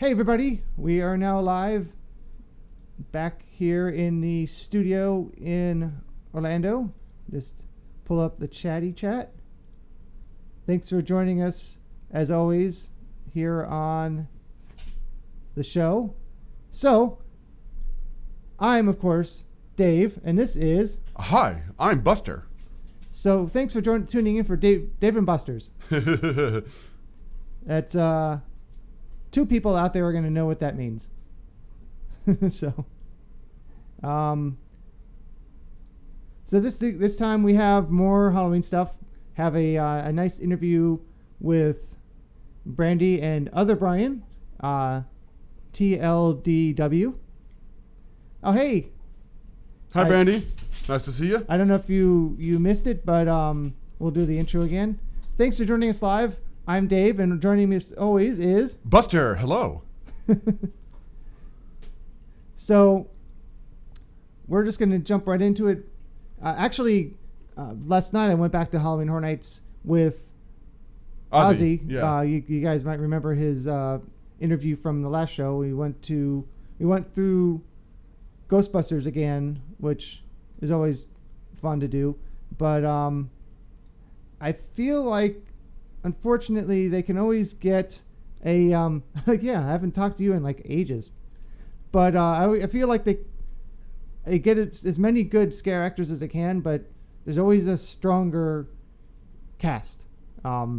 Hey everybody, we are now live back here in the studio in Orlando. Just pull up the chatty chat. Thanks for joining us as always here on the show. So, I'm of course Dave, and this is... Hi, I'm Buster. So thanks for tuning in for Dave and Buster's. That's two people out there are going to know what that means. So this time we have more Halloween stuff. Have a nice interview with Brandi and Other Brian, TLDW. Oh hey. Hi Brandi. Nice to see you. I don't know if you missed it, but we'll do the intro again. Thanks for joining us live. I'm Dave, and joining me as always is... Buster, hello. So, we're just going to jump right into it. Last night I went back to Halloween Horror Nights with Ozzy. Yeah. You guys might remember his interview from the last show. We went through Ghostbusters again, which is always fun to do. But I feel like, unfortunately, they can always get a... I haven't talked to you in like ages. But I feel like they get as many good scare actors as they can, but there's always a stronger cast. I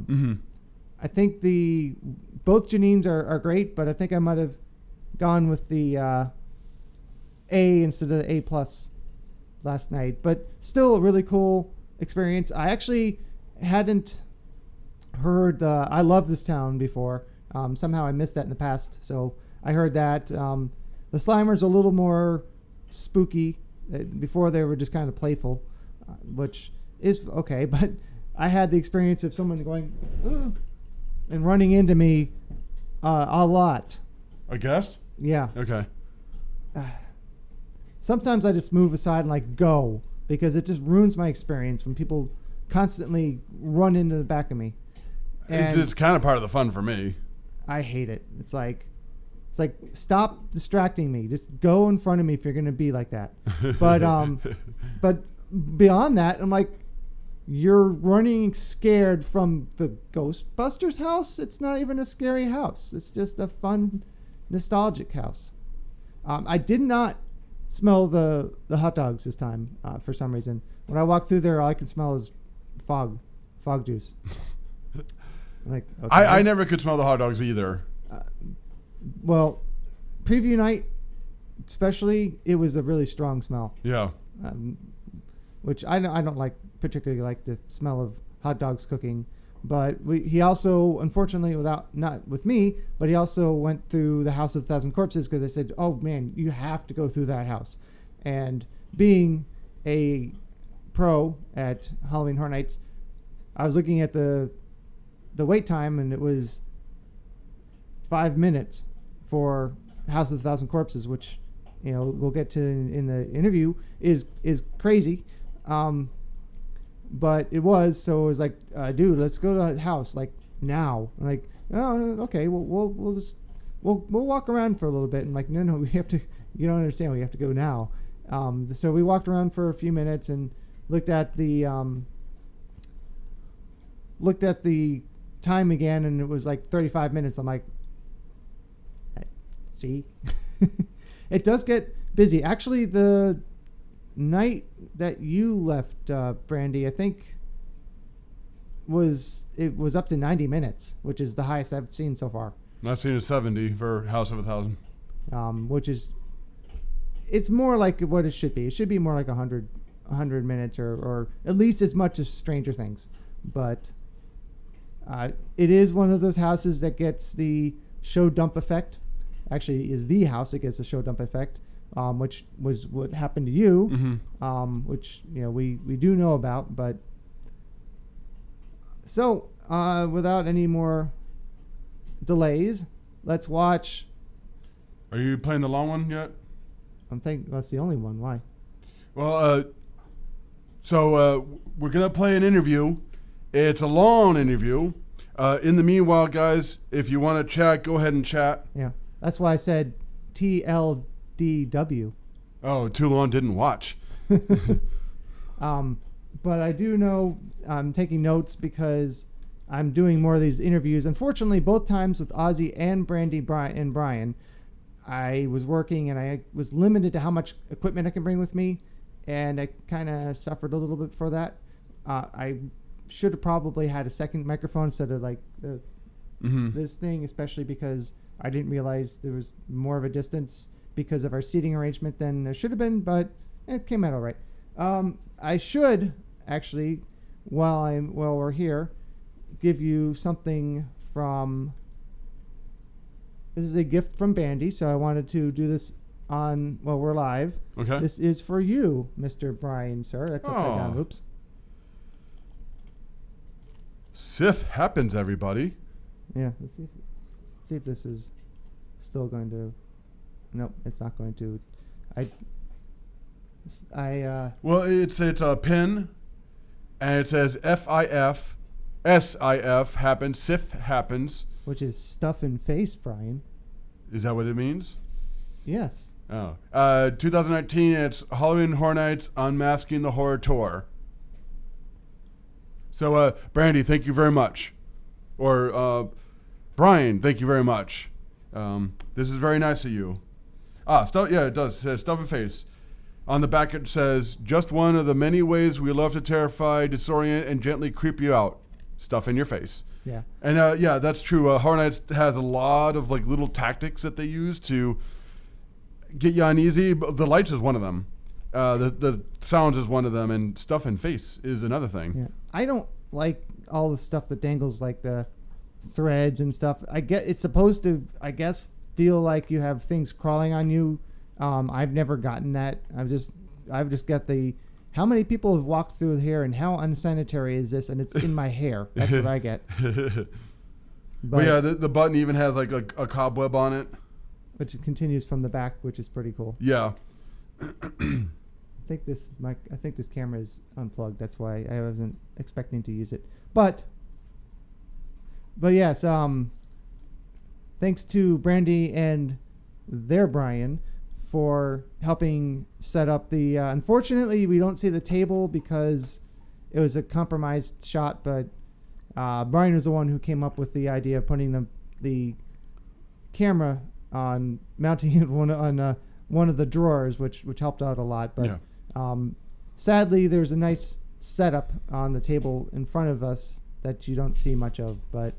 think both Janines are great, but I think I might have gone with the A instead of the A+ last night. But still a really cool experience. I actually hadn't heard I Love This Town before. Somehow I missed that in the past, so I heard that. The Slimer's a little more spooky. Before they were just kind of playful, which is okay, but I had the experience of someone going and running into me a lot. A guest? Yeah. Okay. Sometimes I just move aside and like go, because it just ruins my experience when people constantly run into the back of me. And it's kind of part of the fun for me. I hate it. It's like stop distracting me. Just go in front of me if you're going to be like that. But but beyond that, I'm like, you're running scared from the Ghostbusters house. It's not even a scary house. It's just a fun, nostalgic house. I did not smell the hot dogs this time for some reason. When I walked through there, all I could smell is fog juice. Like, okay. I never could smell the hot dogs either. Well, preview night, especially, it was a really strong smell. Yeah. Which I don't particularly like the smell of hot dogs cooking. But he also, unfortunately, not with me, but he also went through the House of a Thousand Corpses, because I said, oh man, you have to go through that house. And being a pro at Halloween Horror Nights, I was looking at the wait time, and it was 5 minutes for House of a Thousand Corpses, which, we'll get to in the interview, is crazy. But it was, so it was like, dude, let's go to the house like now. I'm like, oh, okay, we'll walk around for a little bit. And like, no, we have to. You don't understand. We have to go now. So we walked around for a few minutes and looked at the time again, and it was like 35 minutes. I'm like, see, it does get busy. Actually, the night that you left, Brandi, I think it was up to 90 minutes, which is the highest I've seen so far. I've seen a 70 for House of a Thousand. Which is, it's more like what it should be. It should be more like 100 minutes or at least as much as Stranger Things. But it is one of those houses that gets the show dump effect. Actually, is the house that gets the show dump effect, which was what happened to you, which we do know about. But so without any more delays, let's watch. Are you playing the long one yet? I'm thinking that's the only one. Why? Well, so we're gonna play an interview. It's a long interview. In the meanwhile, guys, if you want to chat, go ahead and chat. Yeah. That's why I said TLDW. Oh, too long didn't watch. But I do know I'm taking notes because I'm doing more of these interviews. Unfortunately, both times with Ozzy and Brandi and Brian, I was working and I was limited to how much equipment I can bring with me, and I kind of suffered a little bit for that. I should have probably had a second microphone instead of like this thing, especially because I didn't realize there was more of a distance because of our seating arrangement than there should have been, but it came out all right. I should actually, while we're here, give you something from. This is a gift from Brandi, so I wanted to do this while we're live. Okay. This is for you, Mr. Brian, sir. That's upside down. Oops. Sif happens, everybody. Yeah. Let's see if this is still going to. Nope, it's not going to. Well, it's a pin, and it says FIF, SIF happens, Sif happens. Which is stuff in face, Brian. Is that what it means? Yes. Oh. 2019, it's Halloween Horror Nights Unmasking the Horror Tour. So, Brandi, thank you very much. Or, Brian, thank you very much. This is very nice of you. Stuff. Yeah, it does. It says stuff in face. On the back, it says, just one of the many ways we love to terrify, disorient, and gently creep you out. Stuff in your face. Yeah. And yeah, that's true. Horror Nights has a lot of like little tactics that they use to get you uneasy. But the lights is one of them. The sounds is one of them, and stuff in face is another thing. Yeah. I don't like all the stuff that dangles, like the threads and stuff. I get it's supposed to, I guess, feel like you have things crawling on you. I've never gotten that. I've just got the. How many people have walked through here, and how unsanitary is this? And it's in my hair. That's what I get. But yeah, the button even has like a cobweb on it, which continues from the back, which is pretty cool. Yeah. I think this camera is unplugged. That's why I wasn't expecting to use it. But yes, thanks to Brandi and their Brian for helping set up the. Unfortunately, we don't see the table because it was a compromised shot. But Brian was the one who came up with the idea of putting the camera on, mounting it on one of the drawers, which helped out a lot. But sadly, there's a nice setup on the table in front of us that you don't see much of. But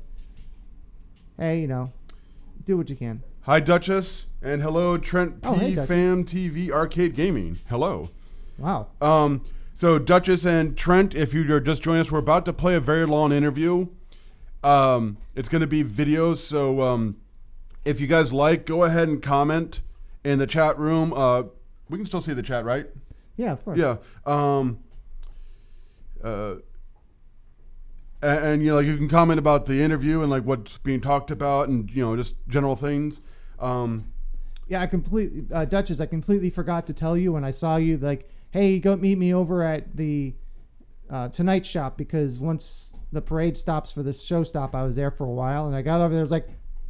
hey, do what you can. Hi, Duchess, and hello, Trent P. Hey, Fam TV Arcade Gaming. Hello. Wow. So Duchess and Trent, if you're just joining us, we're about to play a very long interview. It's going to be videos, so if you guys like, go ahead and comment in the chat room. We can still see the chat, right? Yeah, of course. Yeah. And you can comment about the interview and like what's being talked about and just general things. Yeah, Duchess, I completely forgot to tell you when I saw you, like, hey, go meet me over at the Tonight Shop, because once the parade stops for this show stop, I was there for a while, and I got over there, I was like,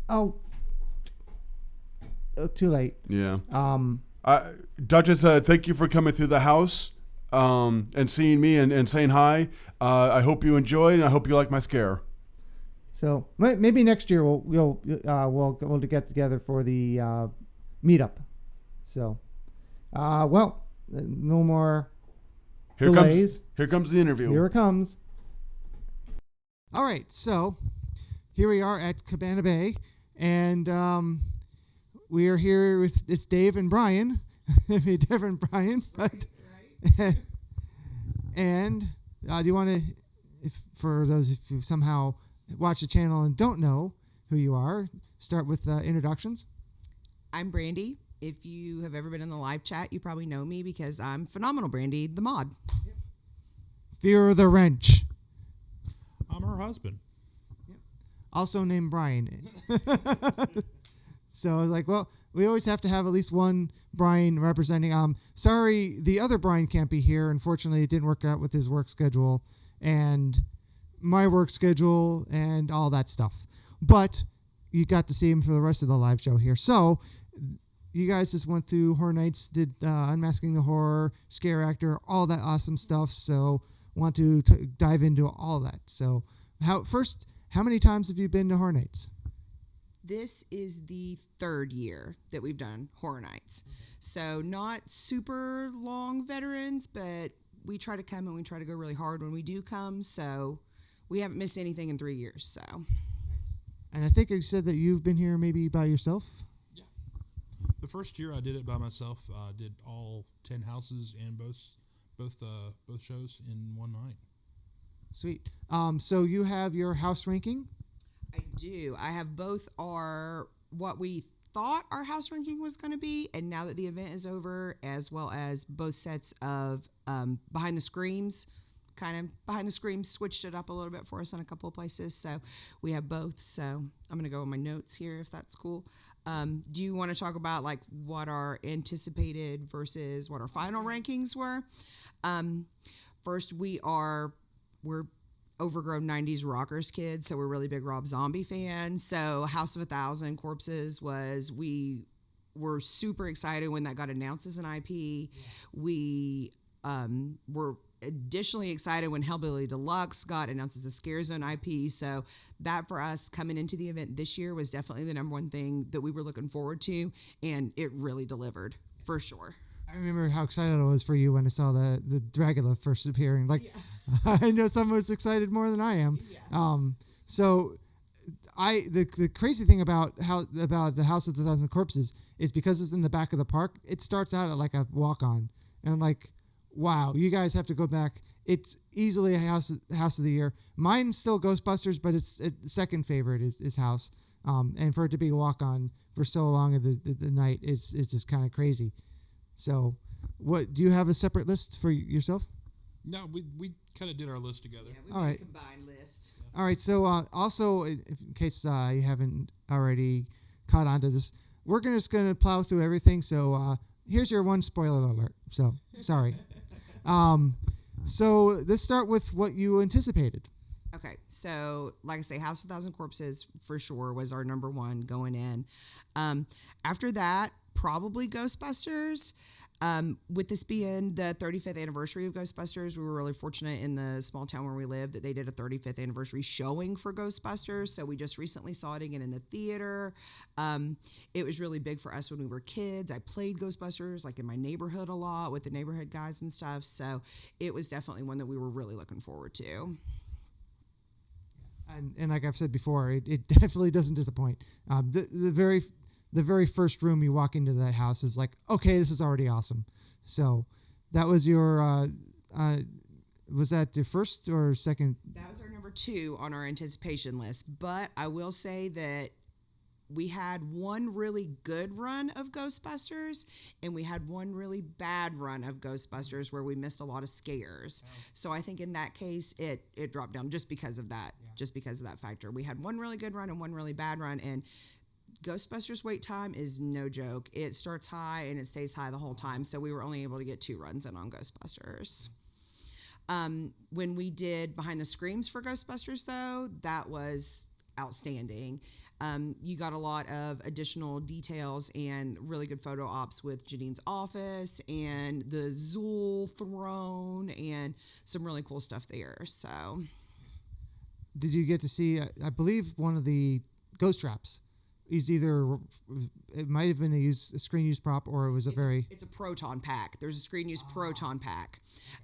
oh, too late. Yeah. Duchess, thank you for coming through the house and seeing me and saying hi. I hope you enjoyed, and I hope you like my scare. So maybe next year we'll get together for the meetup. So, no more delays. Here comes the interview. Here it comes. All right, so here we are at Cabana Bay, and we are here with it's Dave and Brian, maybe a different Brian, but and do you want to, for those if you somehow watch the channel and don't know who you are, start with introductions? I'm Brandi. If you have ever been in the live chat, you probably know me because I'm Phenomenal Brandi, the mod. Fear the Wrench. I'm her husband. Also named Brian. So I was like, well, we always have to have at least one Brian representing. Sorry, the other Brian can't be here. Unfortunately, it didn't work out with his work schedule and my work schedule and all that stuff. But you got to see him for the rest of the live show here. So you guys just went through Horror Nights, did Unmasking the Horror, Scare Actor, all that awesome stuff. So want to dive into all that. So how many times have you been to Horror Nights? This is the 3rd year that we've done Horror Nights. So not super long veterans, but we try to come and we try to go really hard when we do come. So we haven't missed anything in 3 years. So. And I think you said that you've been here maybe by yourself. Yeah. The first year I did it by myself. Did all 10 houses and both shows in one night. Sweet. So you have your house ranking? I do. I have both what we thought our house ranking was going to be, and now that the event is over, as well as both sets of Behind the Screams. Kind of Behind the Screams switched it up a little bit for us in a couple of places, so we have both. So I'm going to go with my notes here if that's cool. Do you want to talk about like what our anticipated versus what our final rankings were? First, we're overgrown 90s rockers kids, so we're really big Rob Zombie fans. So House of 1,000 Corpses we were super excited when that got announced as an IP. Yeah. We were additionally excited when Hellbilly Deluxe got announced as a Scare Zone IP. So that for us coming into the event this year was definitely the number one thing that we were looking forward to, and it really delivered for sure. I remember how excited I was for you when I saw the Dracula first appearing. Like, yeah. I know someone was excited more than I am. Yeah. So the crazy thing about the House of the Thousand Corpses is because it's in the back of the park, it starts out at like a walk-on. And I'm like, wow, you guys have to go back. It's easily a house of the year. Mine's still Ghostbusters, but it's second favorite is House. And for it to be a walk-on for so long of the night, it's just kind of crazy. So, what do you have a separate list for yourself? No, we kind of did our list together. Yeah, we made a combined list. All right. So, also, in case you haven't already caught on to this, we're just gonna plow through everything. So, here's your one spoiler alert. So, sorry. So let's start with what you anticipated. Okay, so like I say, House of 1,000 Corpses for sure was our number one going in. After that, probably Ghostbusters. With this being the 35th anniversary of Ghostbusters, we were really fortunate in the small town where we live that they did a 35th anniversary showing for Ghostbusters. So we just recently saw it again in the theater. It was really big for us when we were kids. I played Ghostbusters like in my neighborhood a lot with the neighborhood guys and stuff. So it was definitely one that we were really looking forward to. And like I've said before, it definitely doesn't disappoint. The very first room you walk into that house is like, okay, this is already awesome. So that was your, was that the first or second? That was our number 2 on our anticipation list. But I will say that we had one really good run of Ghostbusters and we had one really bad run of Ghostbusters where we missed a lot of scares. Oh. So I think in that case, it dropped down just because of that, just because of that factor. We had one really good run and one really bad run, and Ghostbusters wait time is no joke. It starts high and it stays high the whole time. So we were only able to get 2 runs in on Ghostbusters. When we did Behind the Screams for Ghostbusters, though, that was outstanding. You got a lot of additional details and really good photo ops with Janine's office and the Zool throne and some really cool stuff there. So, did you get to see? I believe one of the ghost traps. It might have been a screen use prop, or it was it's a proton pack. There's a screen use proton pack.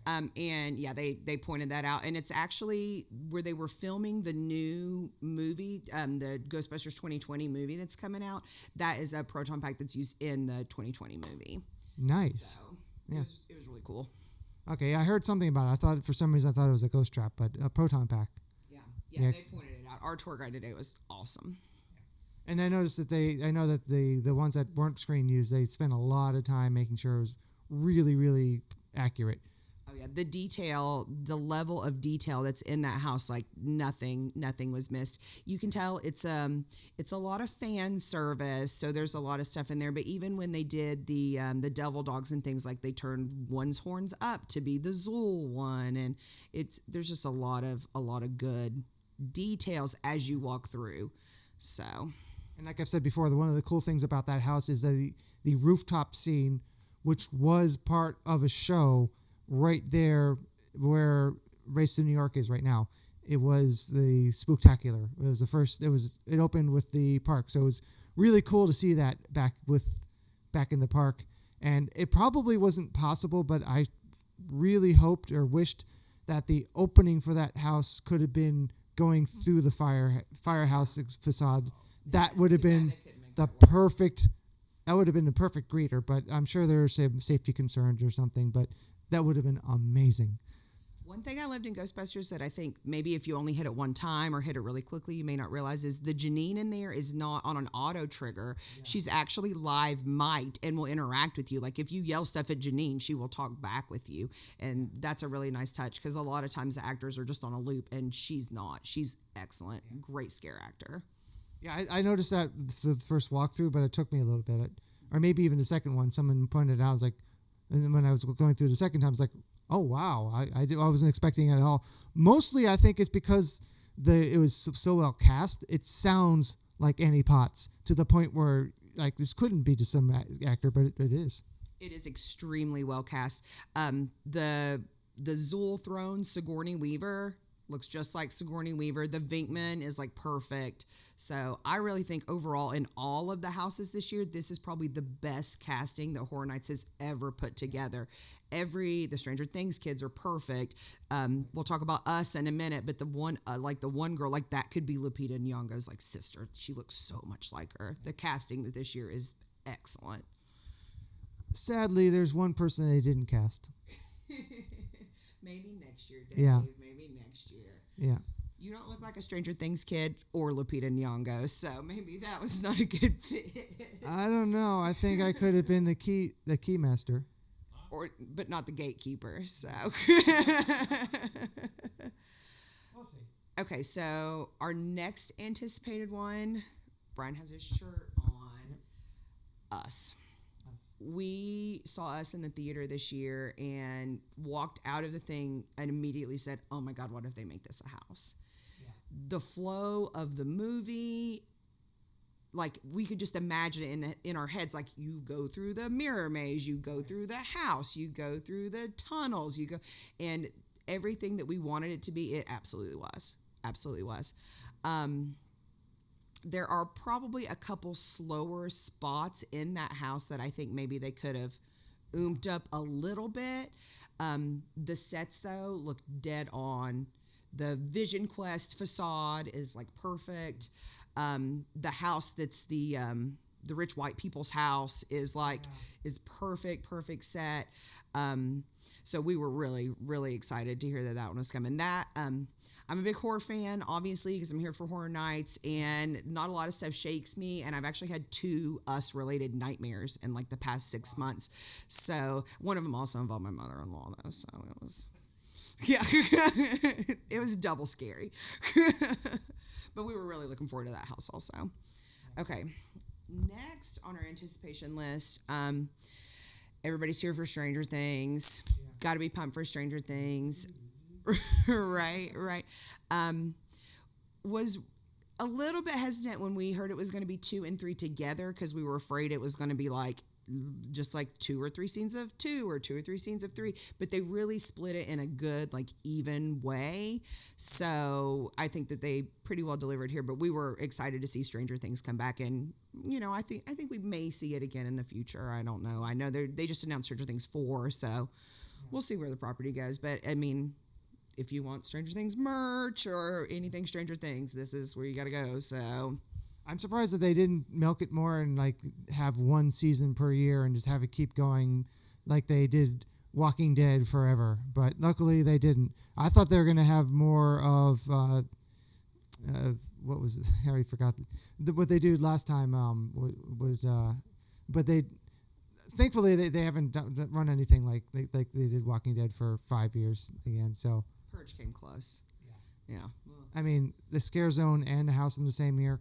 And yeah, they pointed that out. And it's actually where they were filming the new movie, the Ghostbusters 2020 movie that's coming out. That is a proton pack that's used in the 2020 movie. Nice. So yeah. It was really cool. Okay, I heard something about it. For some reason I thought it was a ghost trap, but a proton pack. Yeah, they pointed it out. Our tour guide today was awesome. And I noticed that the ones that weren't screen used, they spent a lot of time making sure it was really, really accurate. Oh yeah, the level of detail that's in that house, like nothing was missed. You can tell it's a lot of fan service, so there's a lot of stuff in there. But even when they did the devil dogs and things, like they turned one's horns up to be the Zool one, and there's just a lot of good details as you walk through. So. And like I've said before, one of the cool things about that house is that the rooftop scene, which was part of a show right there where Race to New York is right now. It was the Spooktacular. It was the first. It opened with the park, so it was really cool to see that back in the park. And it probably wasn't possible, but I really hoped or wished that the opening for that house could have been going through the firehouse facade. That would have been the perfect. That would have been the perfect greeter. But I'm sure there are some safety concerns or something. But that would have been amazing. One thing I loved in Ghostbusters that I think maybe if you only hit it one time or hit it really quickly, you may not realize is the Janine in there is not on an auto trigger. Yeah. She's actually live mic'd and will interact with you. Like if you yell stuff at Janine, she will talk back with you. And that's a really nice touch because a lot of times the actors are just on a loop and she's not. She's excellent. Yeah. Great scare actor. Yeah, I noticed that the first walkthrough, but it took me a little bit. Or maybe even the second one. Someone pointed it out. I was like, and then when I was going through the second time, I was like, oh wow, I wasn't expecting it at all. Mostly, I think it's because it was so well cast. It sounds like Annie Potts to the point where like this couldn't be just some actor, but it is. It is extremely well cast. The Zool throne Sigourney Weaver looks just like Sigourney Weaver. The Vinkman is like perfect. So I really think overall in all of the houses this year, this is probably the best casting that Horror Nights has ever put together. The Stranger Things kids are perfect. We'll talk about Us in a minute, but the one girl, like that could be Lupita Nyong'o's like sister. She looks so much like her. The casting this year is excellent. Sadly, there's one person they didn't cast. Maybe next year, Dave. Yeah. Maybe next year. Yeah. You don't look like a Stranger Things kid or Lupita Nyong'o, so maybe that was not a good fit. I don't know. I think I could have been the key master. But not the gatekeeper, so. We'll see. Okay, so our next anticipated one, Brian has his shirt on, Us. We saw Us in the theater this year and walked out of the thing and immediately said, oh my God, what if they make this a house? Yeah. The flow of the movie, like we could just imagine it in our heads, like you go through the mirror maze, you go through the house, you go through the tunnels, and everything that we wanted it to be, it absolutely was. Absolutely was. There are probably a couple slower spots in that house that I think maybe they could have oomped up a little bit. The sets, though, look dead on. The Vision Quest facade is, like, perfect. The house that's the rich white people's house is, like, is perfect set. So we were really, really excited to hear that one was coming. I'm a big horror fan, obviously, because I'm here for Horror Nights, and not a lot of stuff shakes me, and I've actually had 2 Us-related nightmares in, like, the past 6 months. So one of them also involved my mother-in-law, though, so it was, yeah, it was double scary. But we were really looking forward to that house also. Okay, next on our anticipation list, everybody's here for Stranger Things. Got to be pumped for Stranger Things. right. Was a little bit hesitant when we heard it was going to be 2 and 3 together because we were afraid it was going to be like just like 2 or 3 scenes of 2 or 2 or 3 scenes of 3, but they really split it in a good, like, even way. So I think that they pretty well delivered here, but we were excited to see Stranger Things come back, and I think we may see it again in the future. I don't know. I know they just announced Stranger Things 4, so we'll see where the property goes. But I mean, if you want Stranger Things merch or anything Stranger Things, this is where you got to go. So I'm surprised that they didn't milk it more and like have 1 season per year and just have it keep going like they did Walking Dead forever. But luckily they didn't. I thought they were going to have more of what was it? I already forgot what they did last time. But thankfully they haven't run anything like they did Walking Dead for 5 years again. So Purge came close. Yeah. I mean, the Scare Zone and the house in the same year.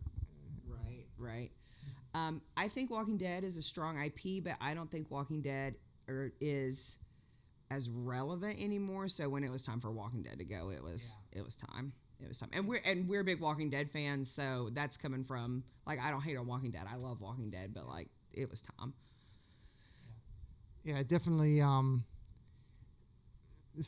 Right. I think Walking Dead is a strong IP, but I don't think Walking Dead is as relevant anymore. So when it was time for Walking Dead to go, it was time. It was time, and we're big Walking Dead fans, so that's coming from like I don't hate on Walking Dead. I love Walking Dead, but like it was time. Yeah, definitely.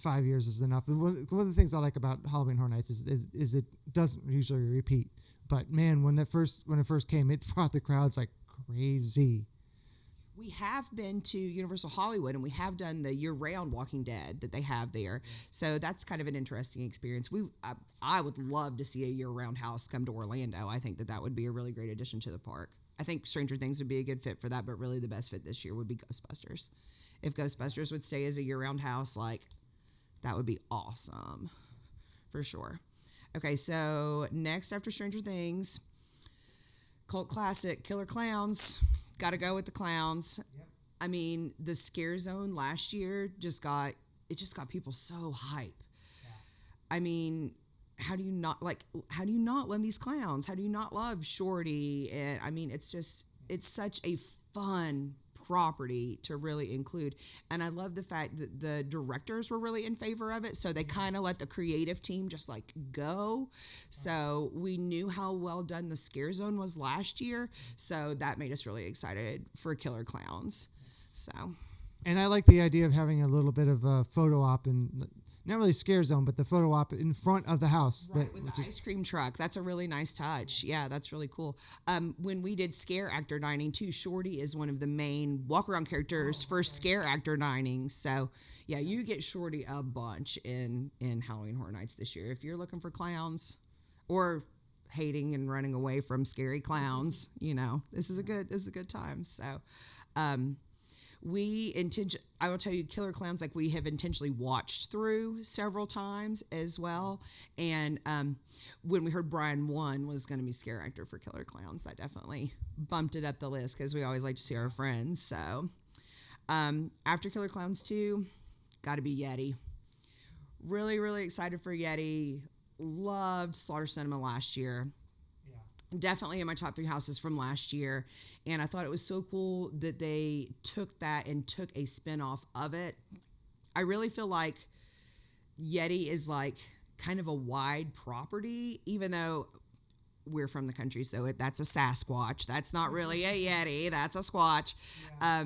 5 years is enough. One of the things I like about Halloween Horror Nights is it doesn't usually repeat. But man, when it first came, it brought the crowds like crazy. We have been to Universal Hollywood, and we have done the year-round Walking Dead that they have there. So that's kind of an interesting experience. I would love to see a year-round house come to Orlando. I think that would be a really great addition to the park. I think Stranger Things would be a good fit for that, but really the best fit this year would be Ghostbusters. If Ghostbusters would stay as a year-round house, like that would be awesome for sure. Okay, so next after Stranger Things, cult classic, Killer Clowns. Got to go with the clowns. Yep. I mean, the Scare Zone last year just got people so hype. Yeah. I mean, how do you not love these clowns? How do you not love Shorty? And I mean, it's such a fun property to really include, and I love the fact that the directors were really in favor of it, so they kind of let the creative team just like go. So we knew how well done the Scare Zone was last year, so that made us really excited for Killer Clowns. So, and I like the idea of having a little bit of a photo op and not really Scare Zone, but the photo op in front of the house. Right, with the ice cream truck. That's a really nice touch. Yeah, that's really cool. When we did Scare Actor Dining, too, Shorty is one of the main walk-around characters for Scare Actor Dining. So, yeah, you get Shorty a bunch in Halloween Horror Nights this year. If you're looking for clowns or hating and running away from scary clowns, this is a good time. So, I will tell you, Killer Clowns, like we have intentionally watched through several times as well. And when we heard Brian 1 was going to be Scare Actor for Killer Clowns, that definitely bumped it up the list because we always like to see our friends. So after Killer Clowns 2, got to be Yeti. Really, really excited for Yeti. Loved Slaughter Cinema last year. Definitely in my top 3 houses from last year. And I thought it was so cool that they took that and took a spin-off of it. I really feel like Yeti is like kind of a wide property, even though we're from the country, so that's a Sasquatch. That's not really a Yeti. That's a Squatch. Yeah.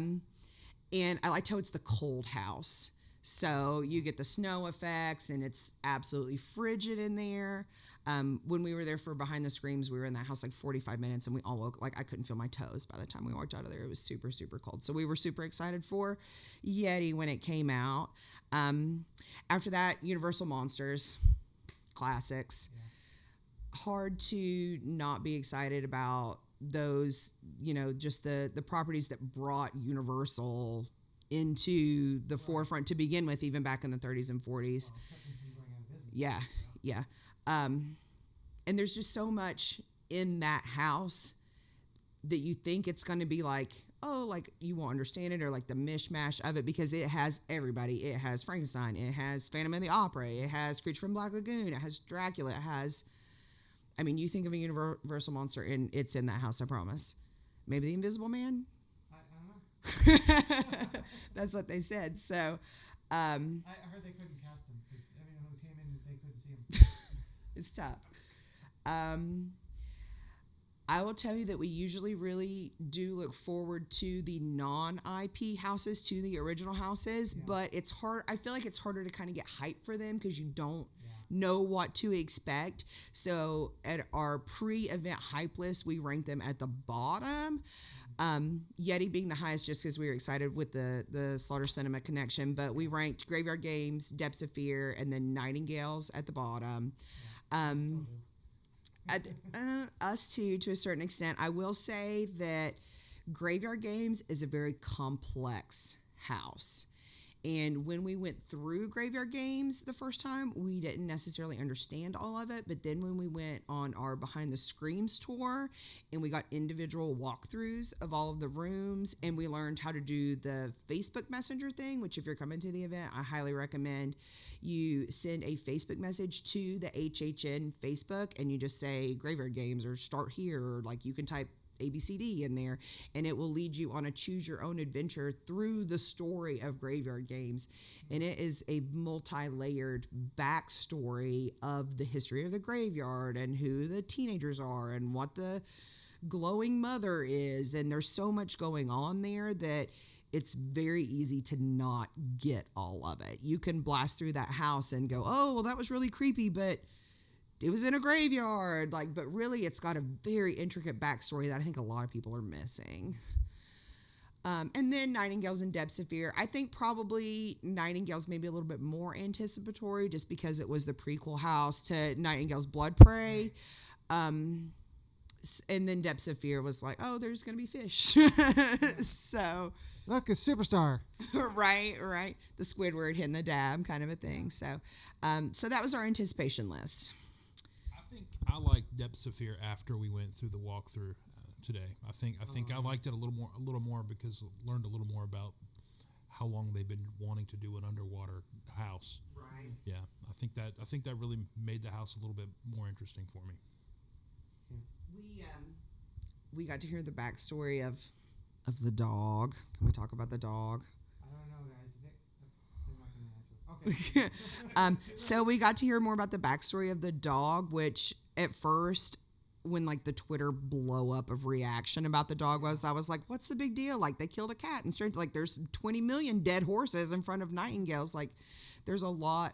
And I liked how it's the cold house. So you get the snow effects, and it's absolutely frigid in there. When we were there for Behind the Screams, we were in that house like 45 minutes, and we all woke, like I couldn't feel my toes by the time we walked out of there. It was super, super cold. So we were super excited for Yeti when it came out. After that, Universal Monsters, classics. Yeah. Hard to not be excited about those, just the properties that brought Universal into the forefront to begin with, even back in the 30s and 40s. Yeah. And there's just so much in that house that you think it's going to be like, oh, like you won't understand it, or like the mishmash of it, because it has everybody. It has Frankenstein. It has Phantom of the Opera. It has Creature from Black Lagoon. It has Dracula. It has, you think of a Universal monster and it's in that house, I promise. Maybe the Invisible Man? I don't know. That's what they said. So, I heard they couldn't cast him because everyone who came in, they couldn't see him. It's tough. I will tell you that we usually really do look forward to the non-IP houses, to the original houses, but it's hard. I feel like it's harder to kind of get hype for them because you don't know what to expect. So at our pre-event hype list, we rank them at the bottom. Yeti being the highest just because we were excited with the Slaughter Cinema connection, but we ranked Graveyard Games, Depths of Fear, and then Nightingales at the bottom. Us too, to a certain extent. I will say that Graveyard Games is a very complex house. And when we went through Graveyard Games the first time, we didn't necessarily understand all of it. But then when we went on our Behind the Screams tour and we got individual walkthroughs of all of the rooms, and we learned how to do the Facebook Messenger thing, which if you're coming to the event, I highly recommend you send a Facebook message to the HHN Facebook and you just say Graveyard Games or start here, or like you can type ABCD in there, and it will lead you on a choose your own adventure through the story of Graveyard Games. And it is a multi-layered backstory of the history of the graveyard and who the teenagers are and what the glowing mother is. And there's so much going on there that it's very easy to not get all of it. You can blast through that house and go, oh, well, that was really creepy, but it was in a graveyard. But really, it's got a very intricate backstory that I think a lot of people are missing. And then Nightingales and Depths of Fear. I think probably Nightingales maybe a little bit more anticipatory just because it was the prequel house to Nightingale's Blood Prey. And then Depths of Fear was like, oh, there's going to be fish. So... Look, a superstar. right. The Squidward hitting the dab kind of a thing. So that was our anticipation list. I think I liked Depths of Fear after we went through the walkthrough today. I think I liked it a little more because I learned a little more about how long they've been wanting to do an underwater house. Right. Yeah, I think that really made the house a little bit more interesting for me. We got to hear the backstory of the dog. Can we talk about the dog? I don't know, guys. They're not going to answer. Okay. So we got to hear more about the backstory of the dog, which at first, when the Twitter blow up of reaction about the dog was, I was like, what's the big deal? They killed a cat and there's 20 million dead horses in front of Nightingales. There's a lot,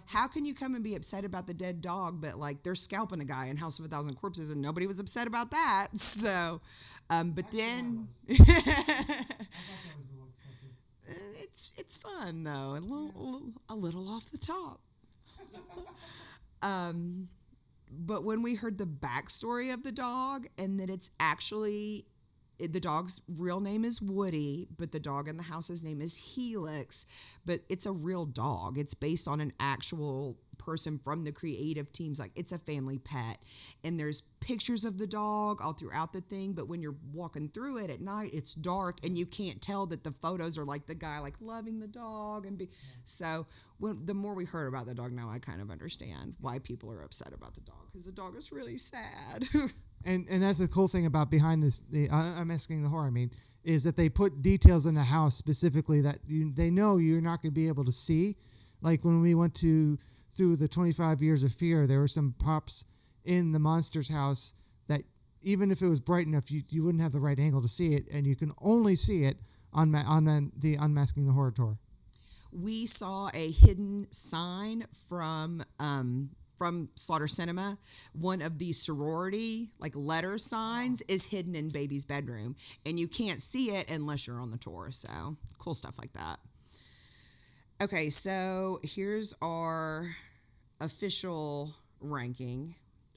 how can you come and be upset about the dead dog, but they're scalping a guy in House of a Thousand Corpses and nobody was upset about that. So, but then I thought that was a little excessive. it's fun though, a little off the top. But when we heard the backstory of the dog and that it's actually the dog's real name is Woody, but the dog in the house's name is Helix, but it's a real dog. It's based on an actual person from the creative teams. It's a family pet, and there's pictures of the dog all throughout the thing, but when you're walking through it at night, it's dark and you can't tell that the photos are the guy loving the dog so the more we heard about the dog, now I kind of understand why people are upset about the dog, because the dog is really sad. And that's the cool thing about behind this, Unmasking the Horror, is that they put details in the house specifically that they know you're not going to be able to see. Like when we went through the 25 Years of Fear, there were some props in the monster's house that even if it was bright enough, you wouldn't have the right angle to see it, and you can only see it on the Unmasking the Horror tour. We saw a hidden sign from Slaughter Cinema. One of the sorority letter signs is hidden in Baby's bedroom, and you can't see it unless you're on the tour. So cool stuff like that. Okay, so here's our official ranking.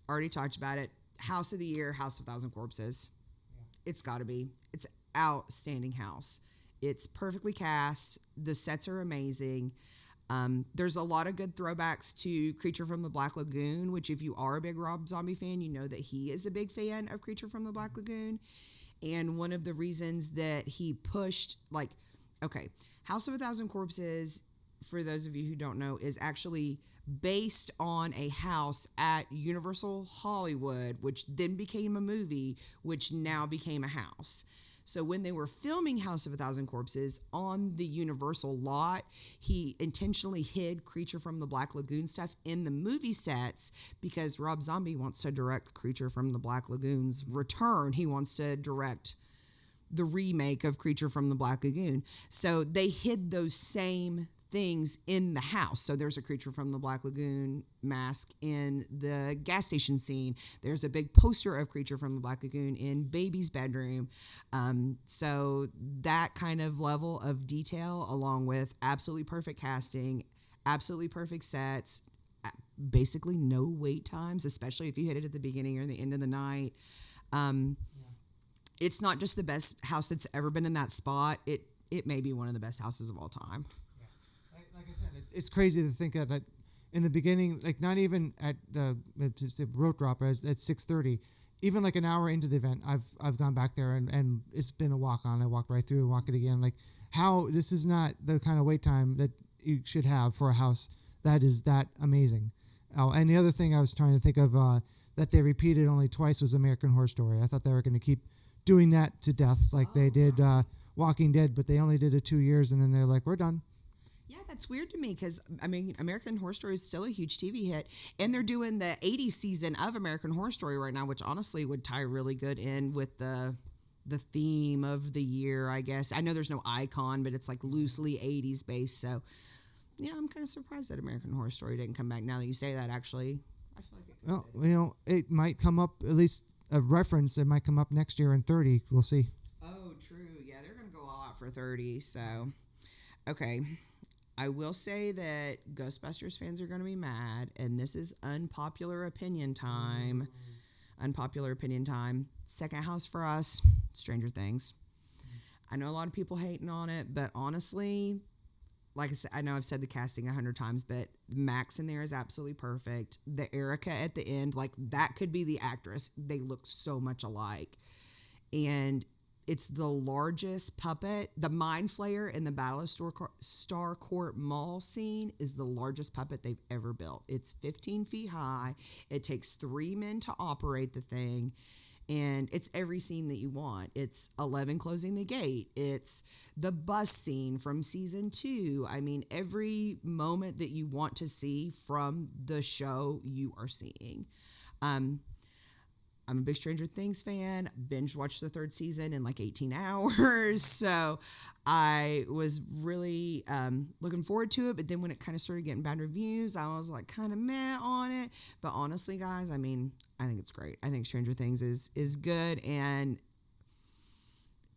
Already talked about it. House of the Year, House of Thousand Corpses. Yeah. It's got to be. It's outstanding house. It's perfectly cast. The sets are amazing. There's a lot of good throwbacks to Creature from the Black Lagoon, which if you are a big Rob Zombie fan, you know that he is a big fan of Creature from the Black Lagoon. And one of the reasons that he pushed, House of a Thousand Corpses, for those of you who don't know, is actually based on a house at Universal Hollywood, which then became a movie, which now became a house. So when they were filming House of a Thousand Corpses on the Universal lot, he intentionally hid Creature from the Black Lagoon stuff in the movie sets because Rob Zombie wants to direct Creature from the Black Lagoon's return. He wants to direct the remake of Creature from the Black Lagoon. So they hid those same things in the house. So there's a Creature from the Black Lagoon mask in the gas station scene. There's a big poster of Creature from the Black Lagoon in Baby's bedroom. So that kind of level of detail, along with absolutely perfect casting, absolutely perfect sets, basically no wait times, especially if you hit it at the beginning or the end of the night. It's not just the best house that's ever been in that spot. It may be one of the best houses of all time. Like I said, it's crazy to think of that in the beginning, not even at the road drop at 6:30, even an hour into the event, I've gone back there and it's been a walk on. I walked right through and walk it again. How this is not the kind of wait time that you should have for a house that is that amazing. Oh, and the other thing I was trying to think of that they repeated only twice was American Horror Story. I thought they were going to keep doing that to death like they did Walking Dead, but they only did it 2 years, and then they're like, we're done. Yeah, that's weird to me because, I mean, American Horror Story is still a huge TV hit, and they're doing the 80s season of American Horror Story right now, which honestly would tie really good in with the theme of the year, I guess. I know there's no icon, but it's like loosely 80s based, so yeah, I'm kind of surprised that American Horror Story didn't come back. Now that you say that, actually, I feel like it could. Well, you know, it might come up, at least a reference, it might come up next year in 30. We'll see. Oh, true. Yeah, they're going to go all out for 30, so, okay. I will say that Ghostbusters fans are going to be mad, and this is unpopular opinion time. Unpopular opinion time. Second house for us, Stranger Things. I know a lot of people hating on it, but honestly, like I said, I know I've said the casting 100 times, but Max in there is absolutely perfect. The Erica at the end, like that could be the actress. They look so much alike. And it's the largest puppet. The Mind Flayer in the Battle of Starcourt Mall scene is the largest puppet they've ever built. It's 15 feet high. It takes 3 men to operate the thing. And it's every scene that you want. It's 11 closing the gate. It's the bus scene from season 2. I mean, every moment that you want to see from the show, you are seeing. I'm a big Stranger Things fan. Binge watched the 3rd season in like 18 hours. So I was really looking forward to it. But then when it kind of started getting bad reviews, I was like kind of meh on it. But honestly, guys, I mean, I think it's great. I think Stranger Things is good. And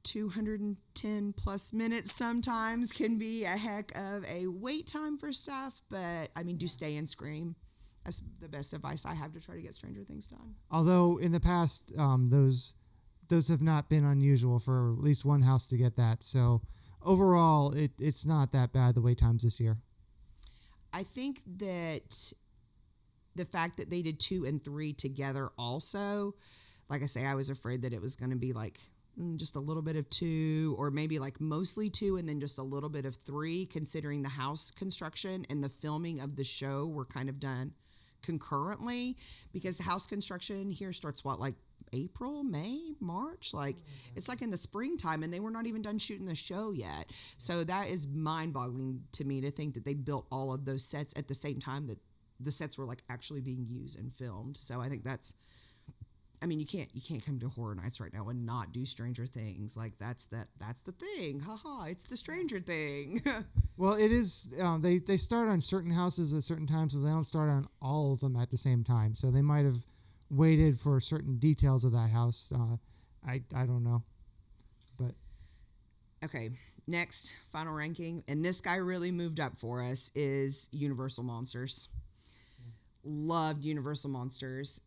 210 plus minutes sometimes can be a heck of a wait time for stuff. But I mean, do stay and scream. That's the best advice I have to try to get Stranger Things done. Although in the past, those have not been unusual for at least one house to get that. So overall, it's not that bad, the wait times this year. I think that the fact that they did 2 and 3 together also, like I say, I was afraid that it was going to be like just a little bit of 2 or maybe like mostly 2 and then just a little bit of 3, considering the house construction and the filming of the show were kind of done concurrently, because the house construction here starts like April, May, March, like it's like in the springtime, and they were not even done shooting the show yet. So that is mind-boggling to me to think that they built all of those sets at the same time that the sets were like actually being used and filmed. So I think that's, I mean, you can't come to Horror Nights right now and not do Stranger Things. Like that's the thing. Haha, it's the Stranger Thing. Well, it is. They start on certain houses at certain times, so they don't start on all of them at the same time. So they might have waited for certain details of that house. I don't know, but okay. Next, final ranking, and this guy really moved up for us, is Universal Monsters. Loved Universal Monsters.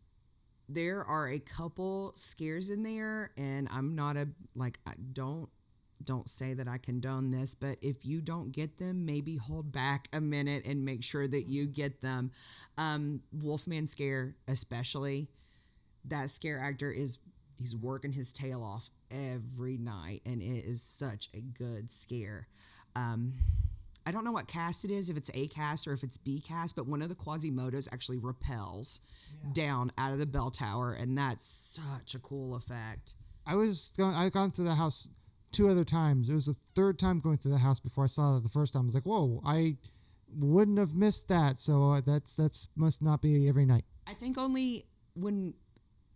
There are a couple scares in there, and I'm not don't say that I condone this, but if you don't get them, maybe hold back a minute and make sure that you get them. Wolfman scare, especially, that scare actor he's working his tail off every night, and it is such a good scare. I don't know what cast it is, if it's A cast or if it's B cast, but one of the Quasimodos actually rappels down out of the bell tower, and that's such a cool effect. I've gone through the house 2 other times. It was the 3rd time going through the house before I saw it the first time. I was like, whoa, I wouldn't have missed that. So that's must not be every night. I think only when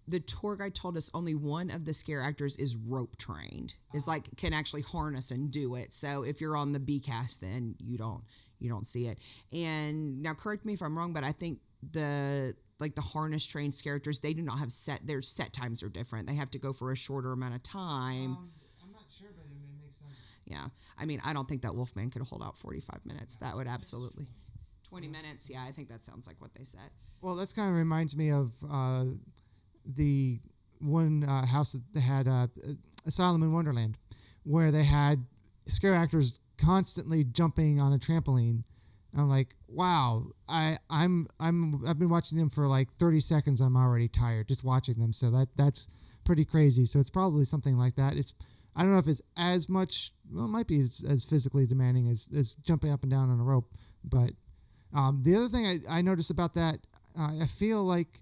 the tour guide told us only one of the scare actors is rope trained, is like can actually harness and do it. So if you're on the B cast, then you don't see it. And now correct me if I'm wrong, but I think the harness trained scare actors, they do not have their set times are different. They have to go for a shorter amount of time. I'm not sure, but it makes sense. Yeah. I mean, I don't think that Wolfman could hold out 45 minutes. That would absolutely 20 minutes. Yeah, I think that sounds like what they said. Well, that's kind of reminds me of the one house that had Asylum in Wonderland, where they had scare actors constantly jumping on a trampoline. I'm like, wow, I've been watching them for like 30 seconds. I'm already tired just watching them. So that's pretty crazy. So it's probably something like that. I don't know if it's as much. Well, it might be as physically demanding as jumping up and down on a rope. But the other thing I noticed about that, I feel like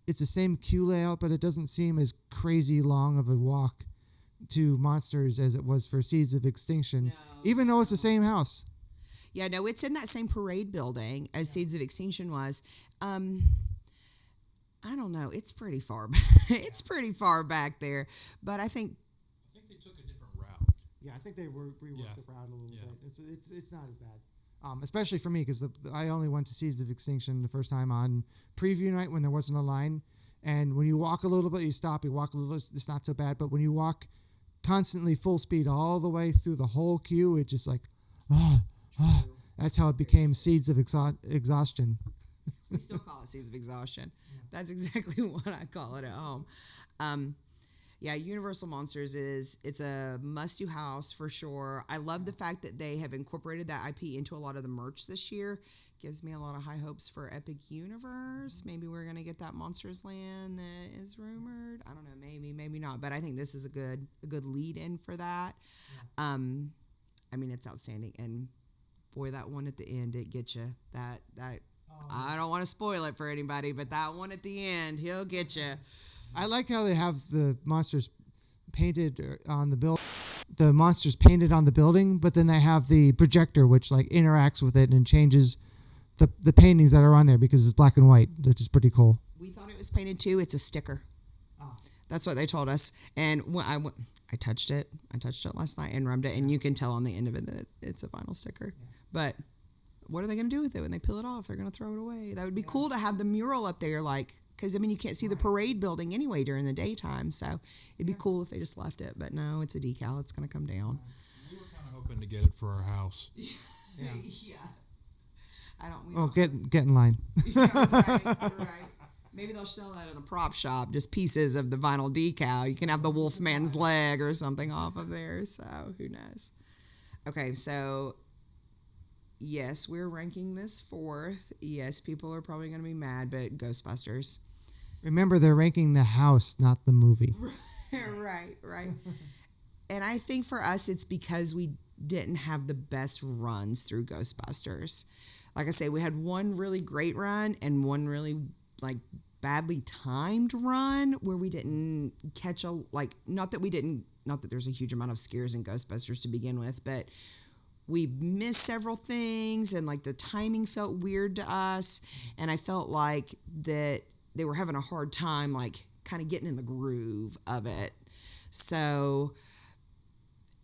it's the same queue layout, but it doesn't seem as crazy long of a walk to Monsters as it was for Seeds of Extinction, even though it's the same house. Yeah, no, it's in that same parade building as Seeds of Extinction was. I don't know. It's pretty far. It's pretty far back there, but I think they took a different route. Yeah, I think they reworked the route a little Yeah. bit. It's not as bad. Especially for me, because I only went to Seeds of Extinction the first time on preview night when there wasn't a line. And when you walk a little bit, you stop, you walk a little, it's not so bad. But when you walk constantly full speed all the way through the whole queue, it's just like, that's how it became Seeds of Exhaustion. we still call it Seeds of Exhaustion. That's exactly what I call it at home. Yeah, Universal Monsters it's a must-do house for sure. I love the fact that they have incorporated that IP into a lot of the merch this year. Gives me a lot of high hopes for Epic Universe. Maybe we're going to get that Monsters Land that is rumored. I don't know, maybe not, but I think this is a good lead-in for that. I mean, it's outstanding, and boy, that one at the end, it gets you. That I don't want to spoil it for anybody, but that one at the end, he'll get you. I like how they have the monsters painted on the the monsters painted on the building, but then they have the projector which like interacts with it and changes the paintings that are on there because it's black and white, which is pretty cool. We thought it was painted too. It's a sticker. That's what they told us. And when I touched it. I touched it last night and rubbed it, and you can tell on the end of it that it's a vinyl sticker. Yeah. But what are they going to do with it when they peel it off? They're going to throw it away. That would be cool to have the mural up there, because, I mean, you can't see the parade building anyway during the daytime, so it'd be cool if they just left it. But no, it's a decal. It's going to come down. We were kind of hoping to get it for our house. Yeah. I don't. Oh, get in line. Yeah, right. Maybe they'll sell that in a prop shop, just pieces of the vinyl decal. You can have the Wolfman's leg or something off of there, so who knows. Okay, so yes, we're ranking this fourth. Yes, people are probably going to be mad, but Ghostbusters. Remember, they're ranking the house, not the movie. Right. And I think for us, it's because we didn't have the best runs through Ghostbusters. Like I say, we had one really great run and one really, badly timed run where we didn't catch not that there's a huge amount of scares in Ghostbusters to begin with, but we missed several things, and the timing felt weird to us, and I felt like that they were having a hard time kind of getting in the groove of it. So,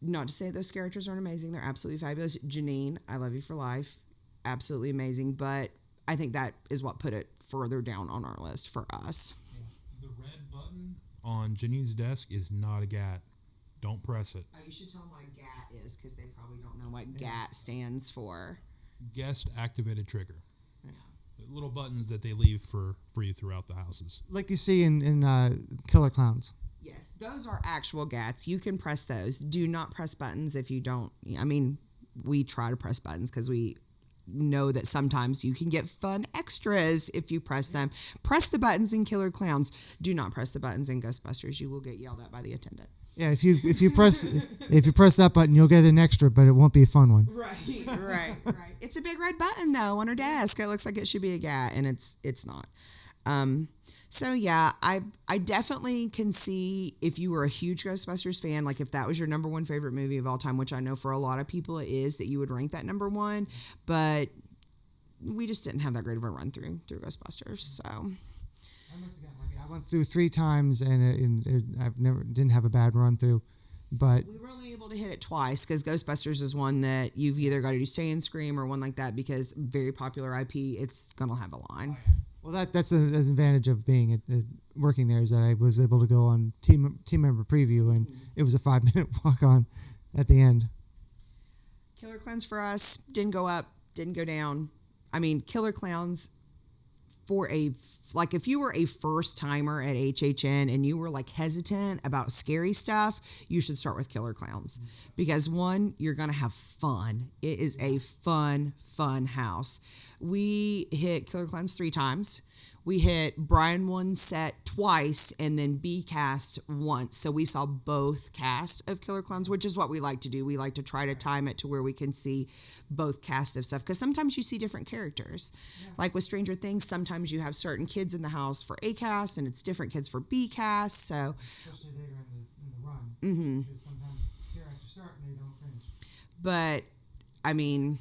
not to say those characters aren't amazing, they're absolutely fabulous. Janine, I love you for life, absolutely amazing, but I think that is what put it further down on our list for us. The red button on Janine's desk is not a GAT. Don't press it. Oh, you should tell them what a GAT is, because they probably don't know what GAT stands for. Guest activated trigger. Yeah. The little buttons that they leave for you throughout the houses. Like you see in Killer Clowns. Yes, those are actual GATs. You can press those. Do not press buttons if you don't. I mean, we try to press buttons because we know that sometimes you can get fun extras if you press them. Press the buttons in Killer Clowns. Do not press the buttons in Ghostbusters. You will get yelled at by the attendant. Yeah, if you press that button, you'll get an extra, but it won't be a fun one. Right. It's a big red button though on her desk. It looks like it should be a GAT, and it's not. So yeah, I definitely can see if you were a huge Ghostbusters fan, if that was your number one favorite movie of all time, which I know for a lot of people it is, that you would rank that number one. But we just didn't have that great of a run through Ghostbusters. So I must have gotten lucky. I went through 3 times and I've didn't have a bad run through, but we were only able to hit it twice because Ghostbusters is one that you've either got to do Stay and Scream or one like that, because very popular IP. It's gonna have a line. Well, that's an advantage of being working there, is that I was able to go on team member preview, and it was a 5-minute walk on at the end. Killer Clowns for us didn't go up, didn't go down. I mean, Killer Clowns for if you were a first timer at HHN and you were hesitant about scary stuff, you should start with Killer Clowns, because one, you're gonna have fun. It is a fun house. We hit Killer Clowns 3 times. We hit Brian one set twice and then B cast once. So we saw both casts of Killer Clowns, which is what we like to do. We like to try to time it to where we can see both casts of stuff. Because sometimes you see different characters. Yeah. Like with Stranger Things, sometimes you have certain kids in the house for A cast and it's different kids for B cast. So, especially later in the run. Mm-hmm. Because sometimes scare actors start and they don't finish. But, I mean,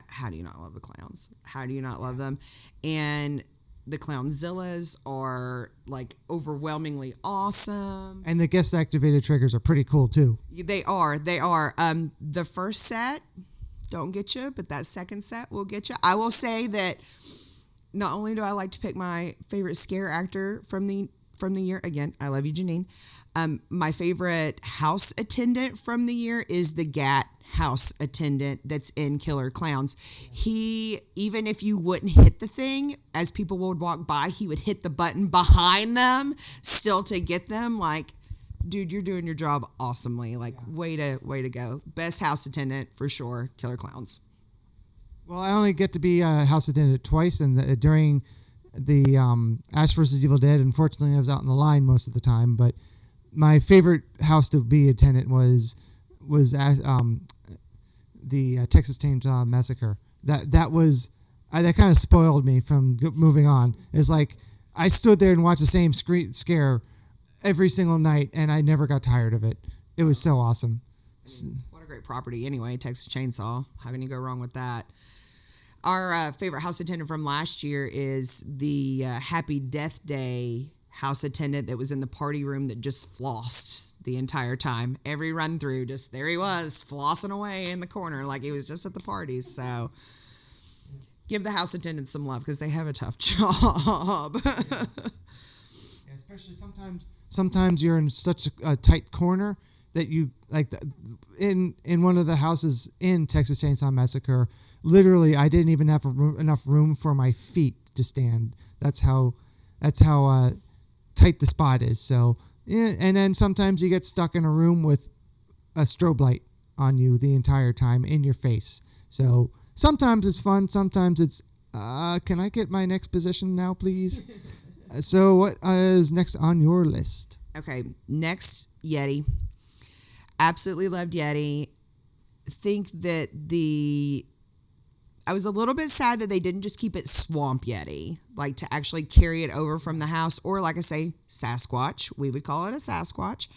how do you not love the clowns? How do you not love them? And the Clownzillas are like overwhelmingly awesome. And the guest activated triggers are pretty cool too. They are. The first set don't get you, but that second set will get you. I will say that not only do I like to pick my favorite scare actor from the year, again, I love you, Janine. My favorite house attendant from the year is the Gat house attendant that's in Killer Clowns. He, even if you wouldn't hit the thing, as people would walk by, he would hit the button behind them still to get them. Like, dude, you're doing your job awesomely. Like, way to go. Best house attendant for sure, Killer Clowns. Well, I only get to be a house attendant twice, and during the Ash vs. Evil Dead, unfortunately, I was out in the line most of the time, but my favorite house to be attendant was the Texas Chainsaw Massacre. That kind of spoiled me from moving on. It's like I stood there and watched the same scare every single night, and I never got tired of it. It was so awesome. What a great property anyway, Texas Chainsaw. How can you go wrong with that? Our favorite house attendant from last year is the Happy Death Day house attendant that was in the party room that just flossed the entire time. Every run through, just there he was, flossing away in the corner like he was just at the parties. So give the house attendants some love because they have a tough job. Yeah, especially sometimes you're in such a tight corner that you like in one of the houses in Texas Chainsaw Massacre. Literally, I didn't even have enough room for my feet to stand. That's how tight the spot is. So yeah, and then sometimes you get stuck in a room with a strobe light on you the entire time in your face. So sometimes it's fun. Sometimes it's can I get my next position now, please? So what is next on your list? Okay, next, Yeti. Absolutely loved Yeti. Think that I was a little bit sad that they didn't just keep it Swamp Yeti, like to actually carry it over from the house, or like I say, Sasquatch. We would call it a Sasquatch,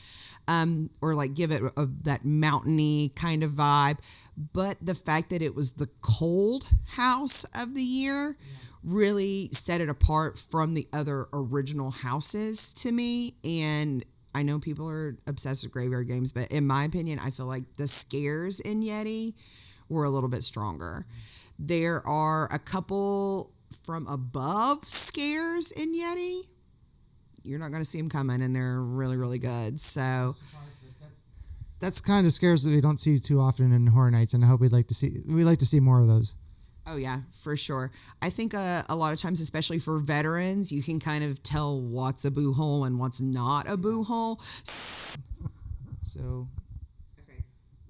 or like give it that mountainy kind of vibe. But the fact that it was the cold house of the year really set it apart from the other original houses to me. And I know people are obsessed with graveyard games, but in my opinion, I feel like the scares in Yeti were a little bit stronger. There are a couple from above scares in Yeti. You're not going to see them coming, and they're really, really good. So that's kind of scares that we don't see too often in Horror Nights, and I hope we'd like to see more of those. Oh yeah, for sure. I think a lot of times, especially for veterans, you can kind of tell what's a boo hole and what's not a boo hole. So, okay,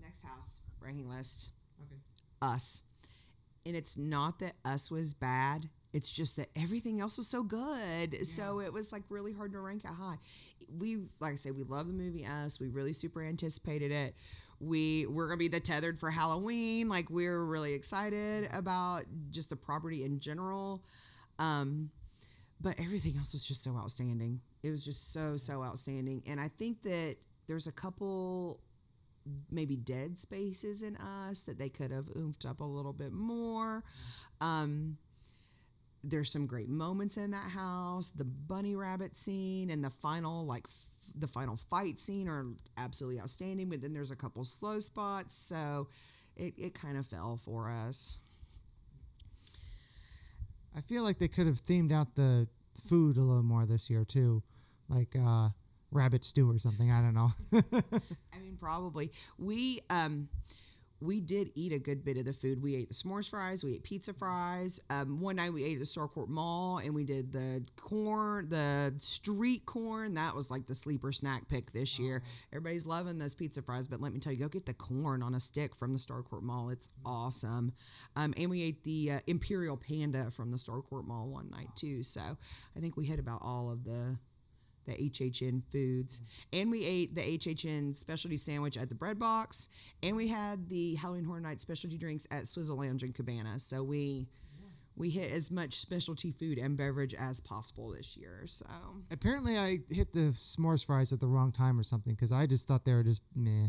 next house ranking list. Okay, Us. And it's not that Us was bad. It's just that everything else was so good. Yeah. So it was like really hard to rank it high. Like I said, we love the movie Us. We really super anticipated it. We're going to be the tethered for Halloween. Like, we're really excited about just the property in general. But everything else was just so outstanding. It was just so outstanding. And I think that there's a couple maybe dead spaces in Us that they could have oomphed up a little bit more. There's some great moments in that house. The bunny rabbit scene and the final final fight scene are absolutely outstanding, but then there's a couple slow spots, so it kind of fell for us. I feel like they could have themed out the food a little more this year too, like rabbit stew or something. I don't know. I mean, probably. we did eat a good bit of the food. We ate the s'mores fries. We ate pizza fries. One night we ate at the Starcourt Mall, and we did the street corn. That was like the sleeper snack pick this year. Everybody's loving those pizza fries, but let me tell you, go get the corn on a stick from the Starcourt Mall. It's awesome. And we ate the Imperial Panda from the Starcourt Mall one night too. So I think we hit about all of the HHN foods. And we ate the HHN specialty sandwich at the Bread Box, and we had the Halloween Horror Night specialty drinks at Swizzle Lounge and Cabana. So we hit as much specialty food and beverage as possible this year. So Apparently I hit the s'mores fries at the wrong time or something, because I just thought they were just meh.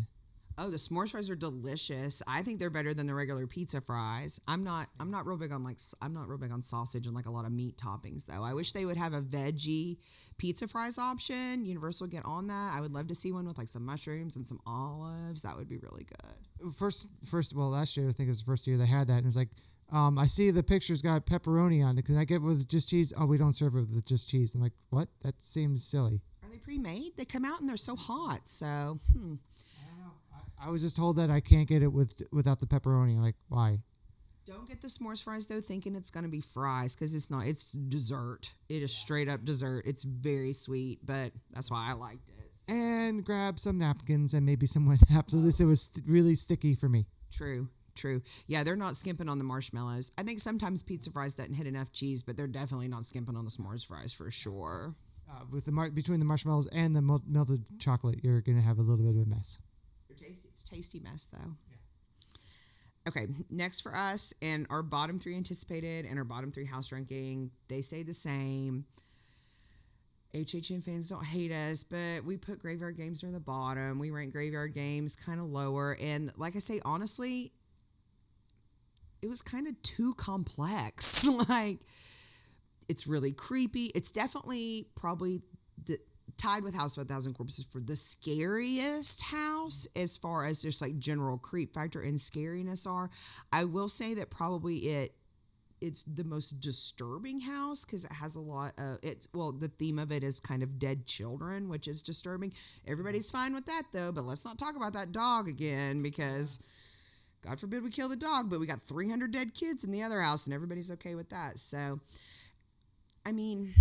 Oh, the s'mores fries are delicious. I think they're better than the regular pizza fries. I'm not real big on sausage and like a lot of meat toppings though. I wish they would have a veggie pizza fries option. Universal, get on that. I would love to see one with like some mushrooms and some olives. That would be really good. Last year I think it was the first year they had that, and it was like, I see the picture's got pepperoni on it. Can I get it with just cheese? Oh, we don't serve it with just cheese. I'm like, what? That seems silly. Are they pre-made? They come out and they're so hot. So, I was just told that I can't get it without the pepperoni. I'm like, why? Don't get the s'mores fries though, thinking it's gonna be fries, because it's not. It's dessert. It is straight up dessert. It's very sweet, but that's why I liked it. And grab some napkins and maybe some wet naps. So this, it was really sticky for me. True. Yeah, they're not skimping on the marshmallows. I think sometimes pizza fries doesn't hit enough cheese, but they're definitely not skimping on the s'mores fries for sure. Between the marshmallows and the melted chocolate, you're gonna have a little bit of a mess. It's a tasty mess, though. Yeah. Okay, next for us, and our bottom 3 anticipated and our bottom 3 house ranking, they say the same. HHN fans don't hate us, but we put Graveyard Games near the bottom. We rank Graveyard Games kind of lower, and like I say, honestly, it was kind of too complex. Like, it's really creepy. It's definitely probably tied with House of 1,000 Corpses for the scariest house as far as just like general creep factor and scariness are. I will say that probably it's the most disturbing house because it has a lot of the theme of it is kind of dead children, which is disturbing. Everybody's fine with that though, but let's not talk about that dog again, because God forbid we kill the dog, but we got 300 dead kids in the other house and everybody's okay with that. So, I mean,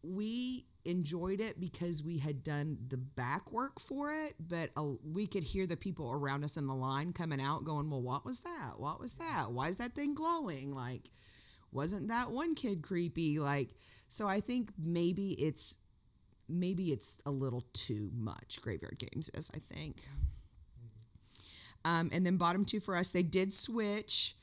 we enjoyed it because we had done the back work for it, but we could hear the people around us in the line coming out going, well, what was that? What was that? Why is that thing glowing? Like, wasn't that one kid creepy? Like, so I think maybe it's a little too much. Graveyard Games is, I think. And then bottom 2 for us, they did switch.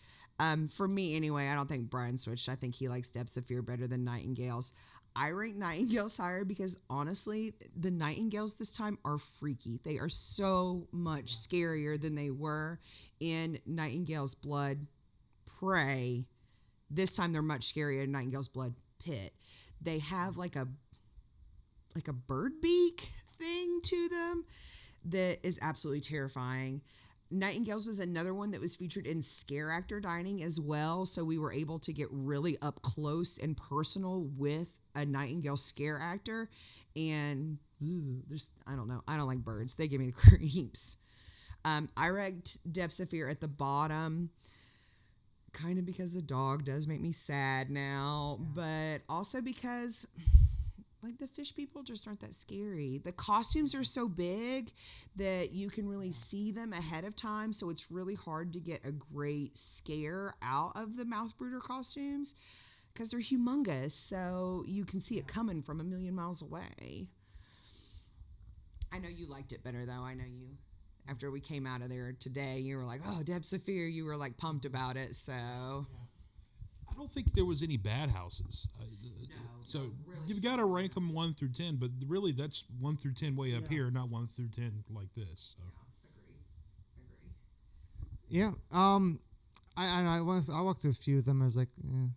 For me anyway, I don't think Brian switched. I think he likes Depths of Fear better than Nightingales. I rank Nightingales higher because honestly, the Nightingales this time are freaky. They are so much scarier than they were in Nightingale's Blood Prey. This time they're much scarier in Nightingale's Blood Pit. They have like a bird beak thing to them that is absolutely terrifying. Nightingales was another one that was featured in Scare Actor Dining as well, so we were able to get really up close and personal with a Nightingale scare actor, and I don't know. I don't like birds. They give me the creeps. I ranked Depths of Fear at the bottom, kind of because the dog does make me sad now, but also because like the fish people just aren't that scary. The costumes are so big that you can really see them ahead of time, so it's really hard to get a great scare out of the mouth brooder costumes because they're humongous, so you can see it coming from a million miles away. I know you liked it better, though. I know you, after we came out of there today, you were like, oh, Depths of Fear. You were like pumped about it, so... I don't think there was any bad houses. You've got to rank them 1 through 10, but really that's 1 through 10 way up here, not 1 through 10 like this. So. Yeah, agree. Yeah. I walked through a few of them. I was like, yeah.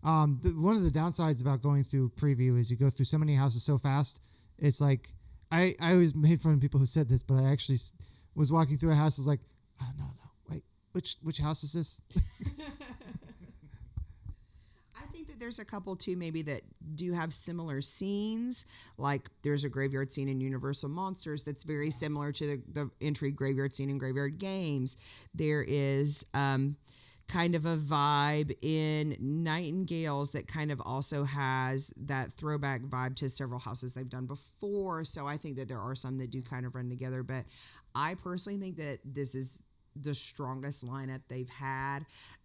One of the downsides about going through preview is you go through so many houses so fast. It's like I always made fun of people who said this, but I actually was walking through a house. I was like, oh, no, wait, which house is this? that there's a couple too maybe that do have similar scenes. Like there's a graveyard scene in Universal Monsters that's very similar to the entry graveyard scene in Graveyard Games. There is kind of a vibe in Nightingales that kind of also has that throwback vibe to several houses they've done before. So I think that there are some that do kind of run together. But I personally think that this is the strongest lineup they've had.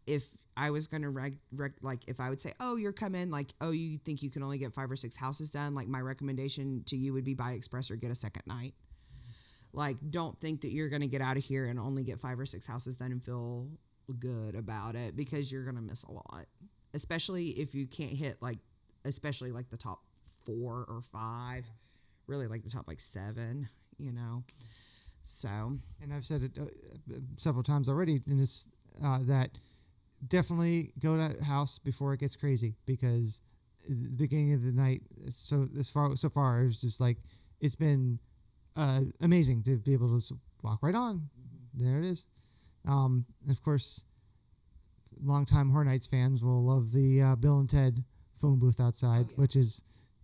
If I was going to if I would say, oh, you're coming, like, oh, you think you can only get 5 or 6 houses done, like my recommendation to you would be buy express or get a second night. Like, don't think that you're going to get out of here and only get 5 or 6 houses done and feel good about it, because you're going to miss a lot, especially if you can't hit especially the top 4 or 5, really like the top 7, So, and I've said it several times already in this, that definitely go to a house before it gets crazy, because the beginning of the night, so far, it was just it's been amazing to be able to just walk right on. Mm-hmm. There it is. Of course, longtime Horror Nights fans will love the Bill and Ted phone booth outside, which is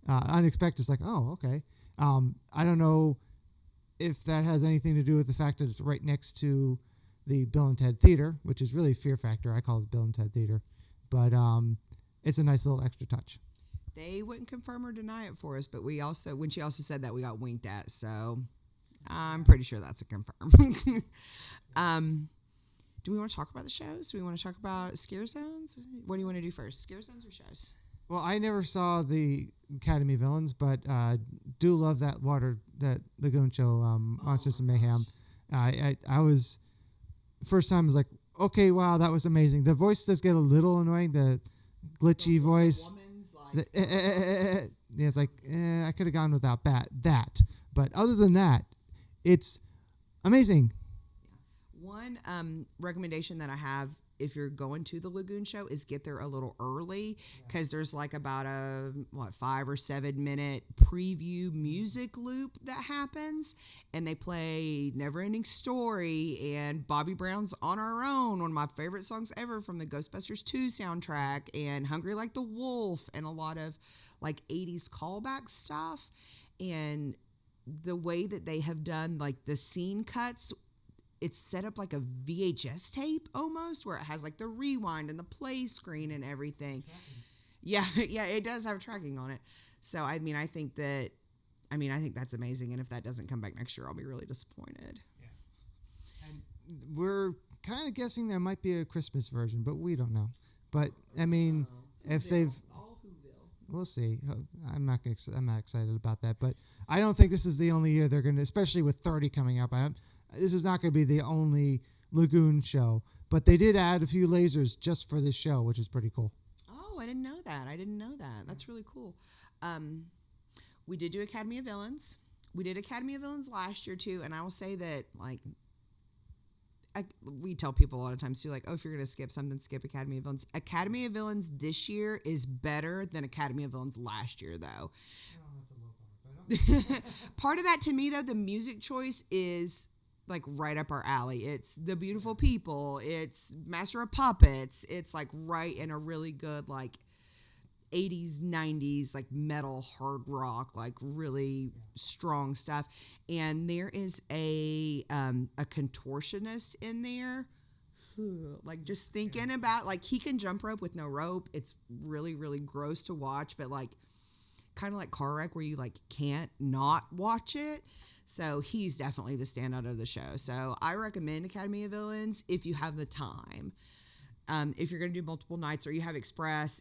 unexpected. It's like, oh, okay. I don't know if that has anything to do with the fact that it's right next to the Bill and Ted Theater, which is really Fear Factor. I call it Bill and Ted Theater. But it's a nice little extra touch. They wouldn't confirm or deny it for us, but when she also said that, we got winked at, so I'm pretty sure that's a confirm. Do we want to talk about the shows? Do we want to talk about Scare Zones? What do you want to do first, Scare Zones or shows? Well, I never saw the Academy Villains, but do love that Lagoon show, Monsters and Mayhem. I was, first time I was like, okay, wow, that was amazing. The voice does get a little annoying, the glitchy voice. Yeah, it's like, I could have gone without that. But other than that, it's amazing. One recommendation that I have if you're going to the Lagoon show is get there a little early, because there's about a 5 or 7 minute preview music loop that happens, and they play Neverending Story and Bobby Brown's On Our Own, one of my favorite songs ever from the Ghostbusters 2 soundtrack, and Hungry Like the Wolf, and a lot of 80s callback stuff. And the way that they have done the scene cuts, it's set up like a VHS tape almost, where it has the rewind and the play screen and everything. Yeah, it does have tracking on it. So I think that's amazing. And if that doesn't come back next year, I'll be really disappointed. Yeah. And we're kind of guessing there might be a Christmas version, but we don't know. But if they've, we'll see. I'm not excited about that, but I don't think this is the only year they're going to, especially with 30 coming up. This is not going to be the only Lagoon show, but they did add a few lasers just for this show, which is pretty cool. Oh, I didn't know that. That's really cool. We did do Academy of Villains. We did Academy of Villains last year too, and I will say that we tell people a lot of times too, if you're going to skip something, skip Academy of Villains. Academy of Villains this year is better than Academy of Villains last year, though. Oh, that's a low part. Part of that to me, though, the music choice is right up our alley. It's The Beautiful People. It's Master of Puppets. It's right in a really good 80s, 90s metal, hard rock, really strong stuff. And there is a contortionist in there. Just thinking about he can jump rope with no rope. It's really, really gross to watch, but kind of like car wreck where you can't not watch it. So he's definitely the standout of the show. So I recommend Academy of Villains if you have the time. If you're going to do multiple nights, or you have Express,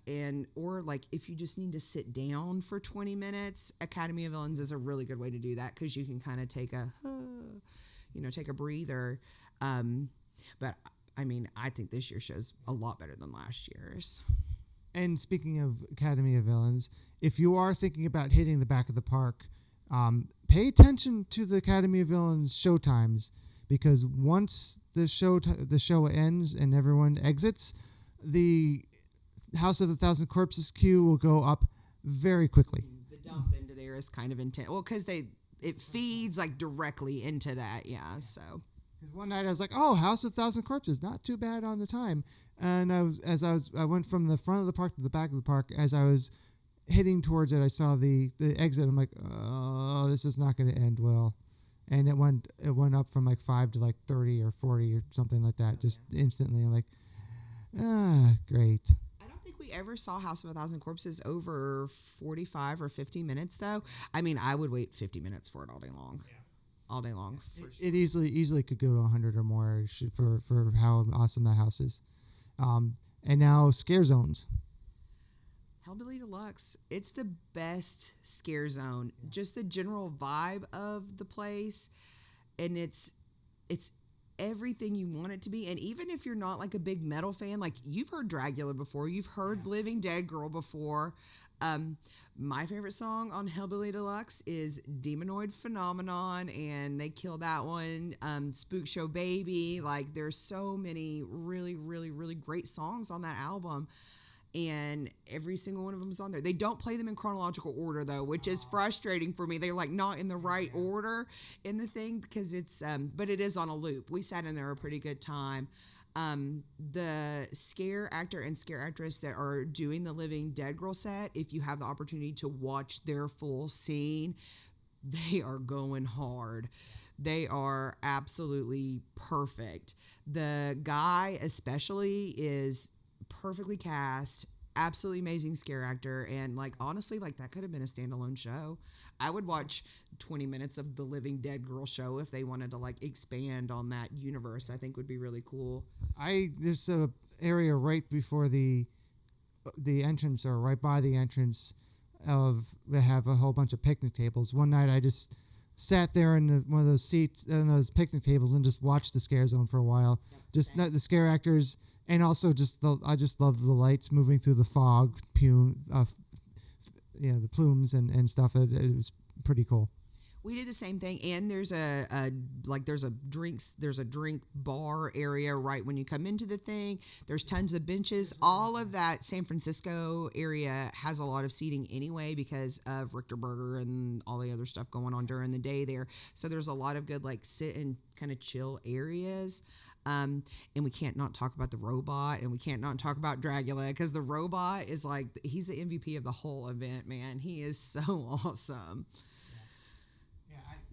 or if you just need to sit down for 20 minutes, Academy of Villains is a really good way to do that, because you can kind of take a breather. But I think this year's show's a lot better than last year's. And speaking of Academy of Villains, if you are thinking about hitting the back of the park, pay attention to the Academy of Villains show times, because once the show ends and everyone exits, the House of the Thousand Corpses queue will go up very quickly. The dump into there is kind of intense. Well, because it feeds directly into that, yeah. So Because one night I was like, "Oh, House of Thousand Corpses, not too bad on the time." And I went from the front of the park to the back of the park. As I was heading towards it, I saw the exit. I'm like, "Oh, this is not going to end well." And it went up from like 5 to like 30 or 40 or something like that, just instantly. I'm like, great. I don't think we ever saw House of a Thousand Corpses over 45 or 50 minutes, though. I mean, I would wait 50 minutes for it all day long. Yeah. All day long. It easily could go to 100 or more for how awesome that house is. And now Scare Zones. Hellbilly Deluxe, it's the best scare zone. Just the general vibe of the place, and it's everything you want it to be. And even if you're not like a big metal fan, like you've heard Dragula before, you've heard Living Dead Girl before. My favorite song on Hellbilly Deluxe is Demonoid Phenomenon, and they kill that one. Spook Show Baby. Like there's so many really, really, really great songs on that album. And every single one of them is on there. They don't play them in chronological order, though, which is frustrating for me. They're like not in the right order in the thing because it's, but it is on a loop. We sat in there a pretty good time. The scare actor and scare actress that are doing the Living Dead Girl set, if you have the opportunity to watch their full scene, they are going hard. They are absolutely perfect. The guy especially is perfectly cast, absolutely amazing scare actor, and like honestly, like that could have been a standalone show. I would watch 20 minutes of the Living Dead Girl show if they wanted to like expand on that universe. I think would be really cool. There's a area right before the entrance, or right by the entrance they have a whole bunch of picnic tables. One night I just sat there in one of those seats, on those picnic tables, and just watched the Scare Zone for a while. Just the scare actors, and also I just love the lights moving through the fog, the plumes and stuff. It was pretty cool. We did the same thing, and there's a drink bar area right when you come into the thing. There's tons of benches. All of that San Francisco area has a lot of seating anyway because of Richter Burger and all the other stuff going on during the day there. So there's a lot of good like sit and kind of chill areas. And we can't not talk about the robot, and we can't not talk about Dragula, because the robot is like, he's the MVP of the whole event, man. He is so awesome.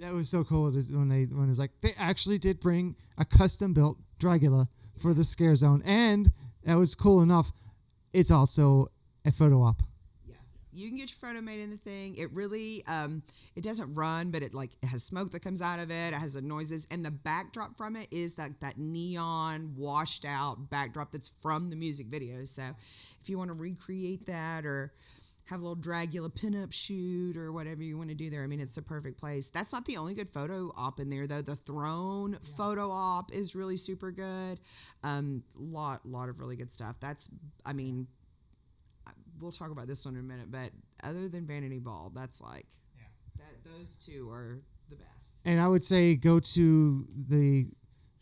That was so cool when it was like they actually did bring a custom built Dragula for the Scare Zone, and that was cool enough. It's also a photo op. Yeah, you can get your photo made in the thing. It really it doesn't run, but it has smoke that comes out of it. It has the noises, and the backdrop from it is that neon washed out backdrop that's from the music video. So if you want to recreate that or have a little Dragula pinup shoot or whatever you want to do there, I mean, it's the perfect place. That's not the only good photo op in there, though. The Throne photo op is really super good. Lot of really good stuff. We'll talk about this one in a minute, but other than Vanity Ball, that's those two are the best. And I would say go to the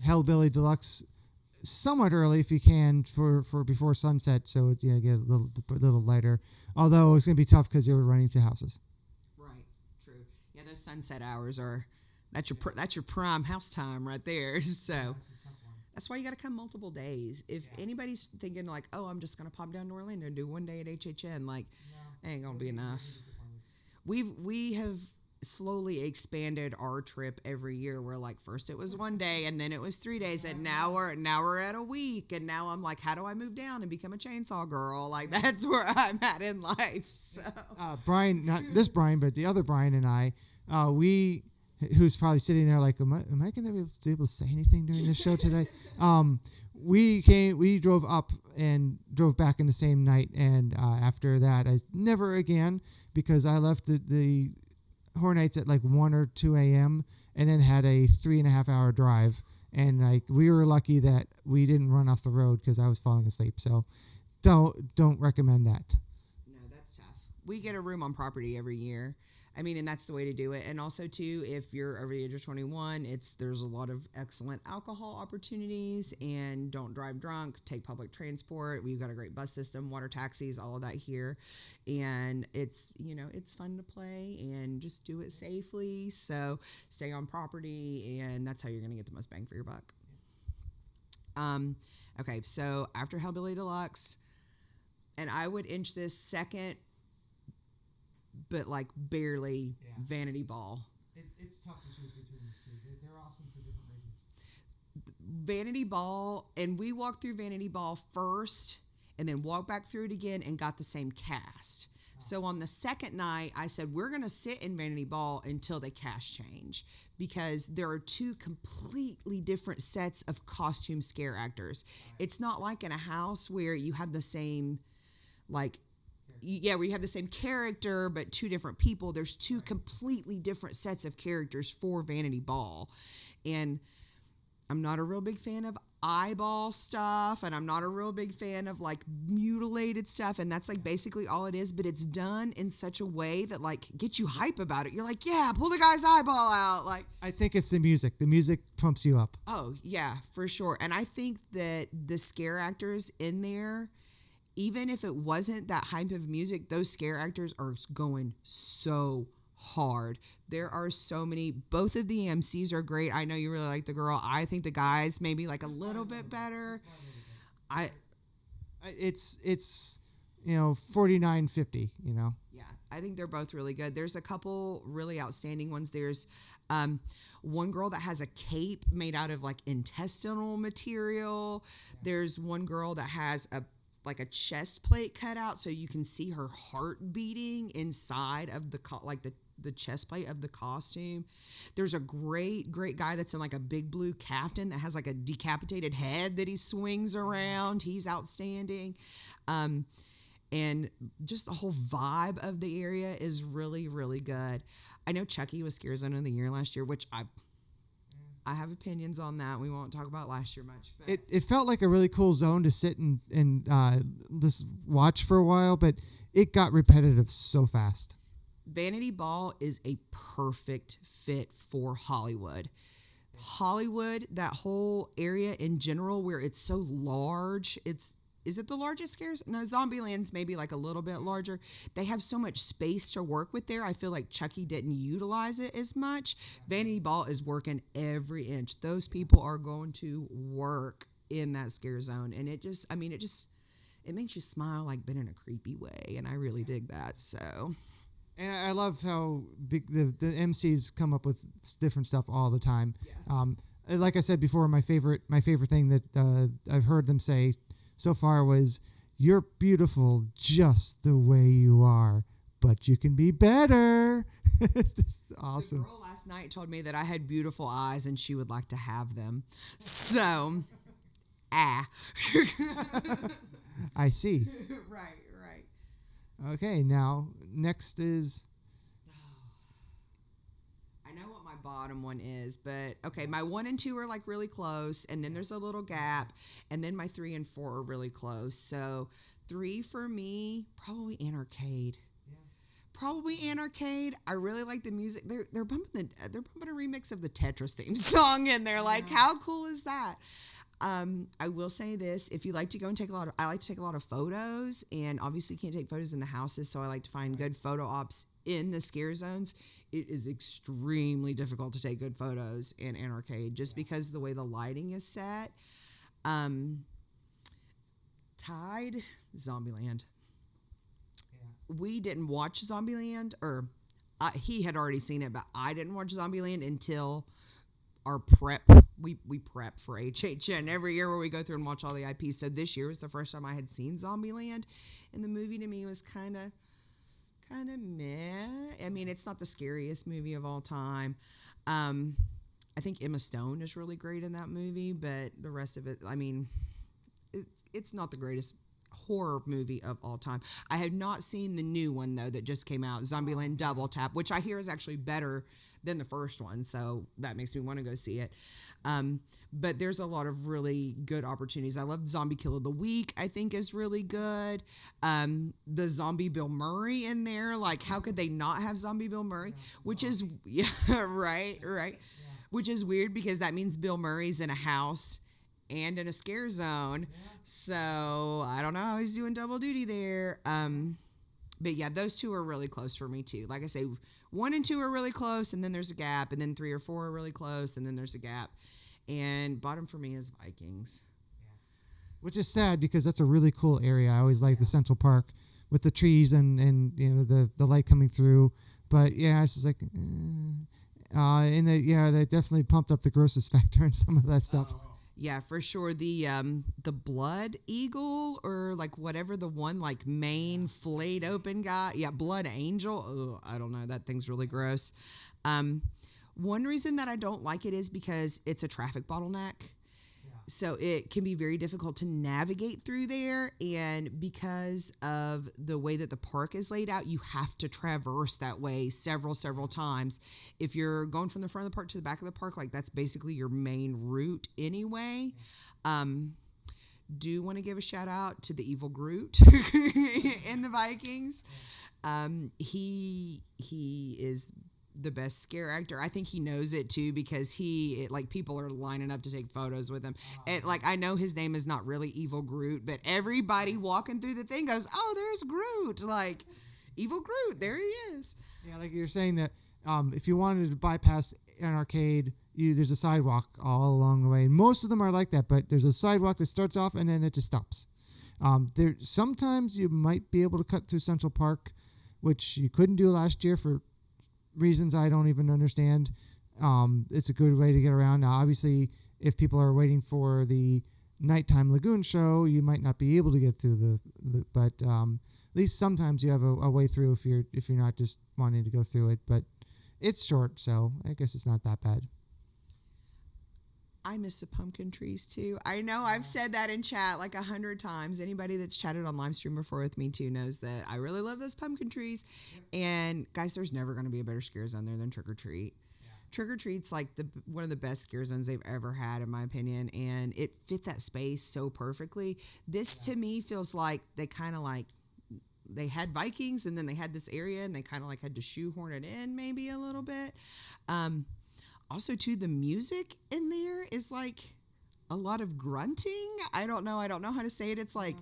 Hellbilly Deluxe somewhat early if you can for before sunset, so it get a little lighter. Although it's gonna be tough because you're running to houses. Right. True. Yeah, those sunset hours that's your prime house time right there. So that's why you got to come multiple days. If anybody's thinking like, oh, I'm just gonna pop down to Orlando and do one day at HHN, like, ain't gonna be enough. We have slowly expanded our trip every year, where like first it was 1 day, and then it was 3 days, and now we're at a week, and now I'm like, how do I move down and become a chainsaw girl? Like that's where I'm at in life. So Brian, not this Brian, but the other Brian and I, who's probably sitting there like, am I going to be able to say anything during this show today? We drove up and drove back in the same night, and after that I never again, because I left the Hornites at like 1 or 2 a.m. and then had a 3.5 hour drive, and like we were lucky that we didn't run off the road because I was falling asleep. So don't recommend that. No, that's tough. we get a room on property every year. I mean, and that's the way to do it. And also, too, if you're over the age of 21, there's a lot of excellent alcohol opportunities. And don't drive drunk. Take public transport. We've got a great bus system, water taxis, all of that here. And it's fun to play and just do it safely. So stay on property, and that's how you're going to get the most bang for your buck. Okay, so after Hellbilly Deluxe, and I would inch this second, but like barely, Vanity Ball. It's tough to choose between these two. They're awesome for different reasons. Vanity Ball, and we walked through Vanity Ball first and then walked back through it again and got the same cast. So on the second night, I said, we're going to sit in Vanity Ball until they cast change, because there are two completely different sets of costume scare actors. It's not like in a house where you have the same, where you have the same character, but two different people. There's two completely different sets of characters for Vanity Ball. And I'm not a real big fan of eyeball stuff, and I'm not a real big fan of like mutilated stuff, and that's like basically all it is, but it's done in such a way that like gets you hype about it. You're like, yeah, pull the guy's eyeball out. Like, I think it's the music. The music pumps you up. Oh yeah, for sure. And I think that the scare actors in there, even if it wasn't that hype of music, those scare actors are going so hard. There are so many. Both of the MCs are great. I know you really like the girl. I think the guys maybe like a little bit better. It's $49.50. Yeah, I think they're both really good. There's a couple really outstanding ones. There's one girl that has a cape made out of like intestinal material. There's one girl that has a chest plate cut out so you can see her heart beating inside of the chest plate of the costume. There's a great guy that's in like a big blue caftan that has like a decapitated head that he swings around. He's outstanding. And just the whole vibe of the area is really, really good. I know Chucky was Scare Zone of the Year last year, which I have opinions on that. We won't talk about last year much. But It felt like a really cool zone to sit and just watch for a while, but it got repetitive so fast. Vanity Ball is a perfect fit for Hollywood. Hollywood, that whole area in general where it's so large, is it the largest scares? No, Zombieland's maybe like a little bit larger. They have so much space to work with there. I feel like Chucky didn't utilize it as much. Vanity Ball is working every inch. Those people are going to work in that scare zone. And it makes you smile like, but in a creepy way. And I really dig that. So... And I love how big the MCs come up with different stuff all the time. Yeah. Like I said before, my favorite thing that I've heard them say so far was, "You're beautiful just the way you are, but you can be better." It's awesome. The girl last night told me that I had beautiful eyes and she would like to have them. So, I see. Right. Okay, now next is... I know what my bottom one is, but okay, my 1 and 2 are like really close, and then there's a little gap, and then my 3 and 4 are really close. So 3 for me, probably Anarcade. Probably Anarcade. I really like the music. They're bumping a remix of the Tetris theme song in there. Like, how cool is that? I will say this: if you like to go and I like to take a lot of photos, and obviously you can't take photos in the houses, so I like to find good photo ops in the scare zones. It is extremely difficult to take good photos in Anarcade just because the way the lighting is set. Tied, Zombieland. We didn't watch Zombieland, or he had already seen it, but I didn't watch Zombieland until our prep. We prep for HHN every year where we go through and watch all the IPs. So this year was the first time I had seen Zombieland, and the movie to me was kind of meh. I mean, it's not the scariest movie of all time. I think Emma Stone is really great in that movie, but the rest of it, I mean, it's not the greatest horror movie of all time. I have not seen the new one though that just came out, Zombieland Double Tap, which I hear is actually better than the first one, so that makes me want to go see it. But there's a lot of really good opportunities. I love Zombie Kill of the Week, I think is really good. The Zombie Bill Murray in there, like how could they not have Zombie Bill Murray? Which is, yeah, right. Which is weird because that means Bill Murray's in a house and in a scare zone. So I don't know how he's doing double duty there. But yeah, those two are really close for me too. Like I say, 1 and 2 are really close, and then there's a gap, and then 3 or 4 are really close, and then there's a gap. And bottom for me is Vikings. Which is sad because that's a really cool area. I always like the Central Park with the trees and you know the light coming through. But yeah, it's just like, they definitely pumped up the grossest factor in some of that stuff. Yeah, for sure. The Blood Eagle or like whatever the one like main flayed open guy. Yeah, Blood Angel. Ugh, I don't know. That thing's really gross. One reason that I don't like it is because it's a traffic bottleneck. So it can be very difficult to navigate through there. And because of the way that the park is laid out, you have to traverse that way several times. If you're going from the front of the park to the back of the park, like that's basically your main route anyway. Do want to give a shout out to the evil Groot in the Vikings. He is the best scare actor. I think he knows it too because people are lining up to take photos with him. And like I know his name is not really Evil Groot, but everybody walking through the thing goes, "Oh, there's Groot!" Like Evil Groot, there he is. Yeah, like you're saying that if you wanted to bypass an arcade, there's a sidewalk all along the way. And most of them are like that, but there's a sidewalk that starts off and then it just stops. Sometimes you might be able to cut through Central Park, which you couldn't do last year for reasons I don't even understand. It's a good way to get around. Now, obviously, if people are waiting for the nighttime lagoon show, you might not be able to get through but at least sometimes you have a way through if you're not just wanting to go through it. But it's short, so I guess it's not that bad. I miss the pumpkin trees too. I know I've said that in chat like 100 times. Anybody that's chatted on live stream before with me too knows that I really love those pumpkin trees. And guys, there's never going to be a better scare zone there than Trick or Treat. Yeah. Trick or Treat's like one of the best scare zones they've ever had, in my opinion, and it fit that space so perfectly. This to me feels like they kind of like they had Vikings and then they had this area and they kind of like had to shoehorn it in maybe a little bit. Also, too, the music in there is like a lot of grunting. I don't know how to say it. It's like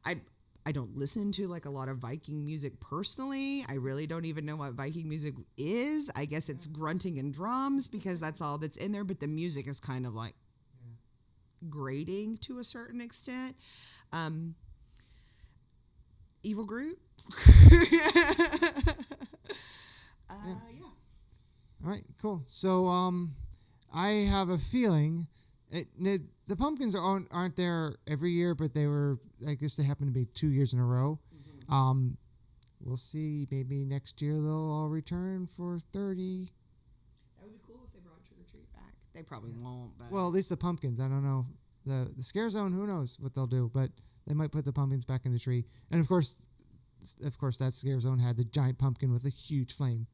I don't listen to like a lot of Viking music personally. I really don't even know what Viking music is. I guess it's grunting and drums because that's all that's in there. But the music is kind of like grating to a certain extent. Evil Groot. Yeah. All right, cool. So I have a feeling the pumpkins aren't there every year, but I guess they happen to be 2 years in a row. Mm-hmm. We'll see. Maybe next year they'll all return for 30. That would be cool if they brought Trick or Treat back. They probably won't. But well, at least the pumpkins. I don't know. The scare zone, who knows what they'll do, but they might put the pumpkins back in the tree. And of course, that scare zone had the giant pumpkin with a huge flame.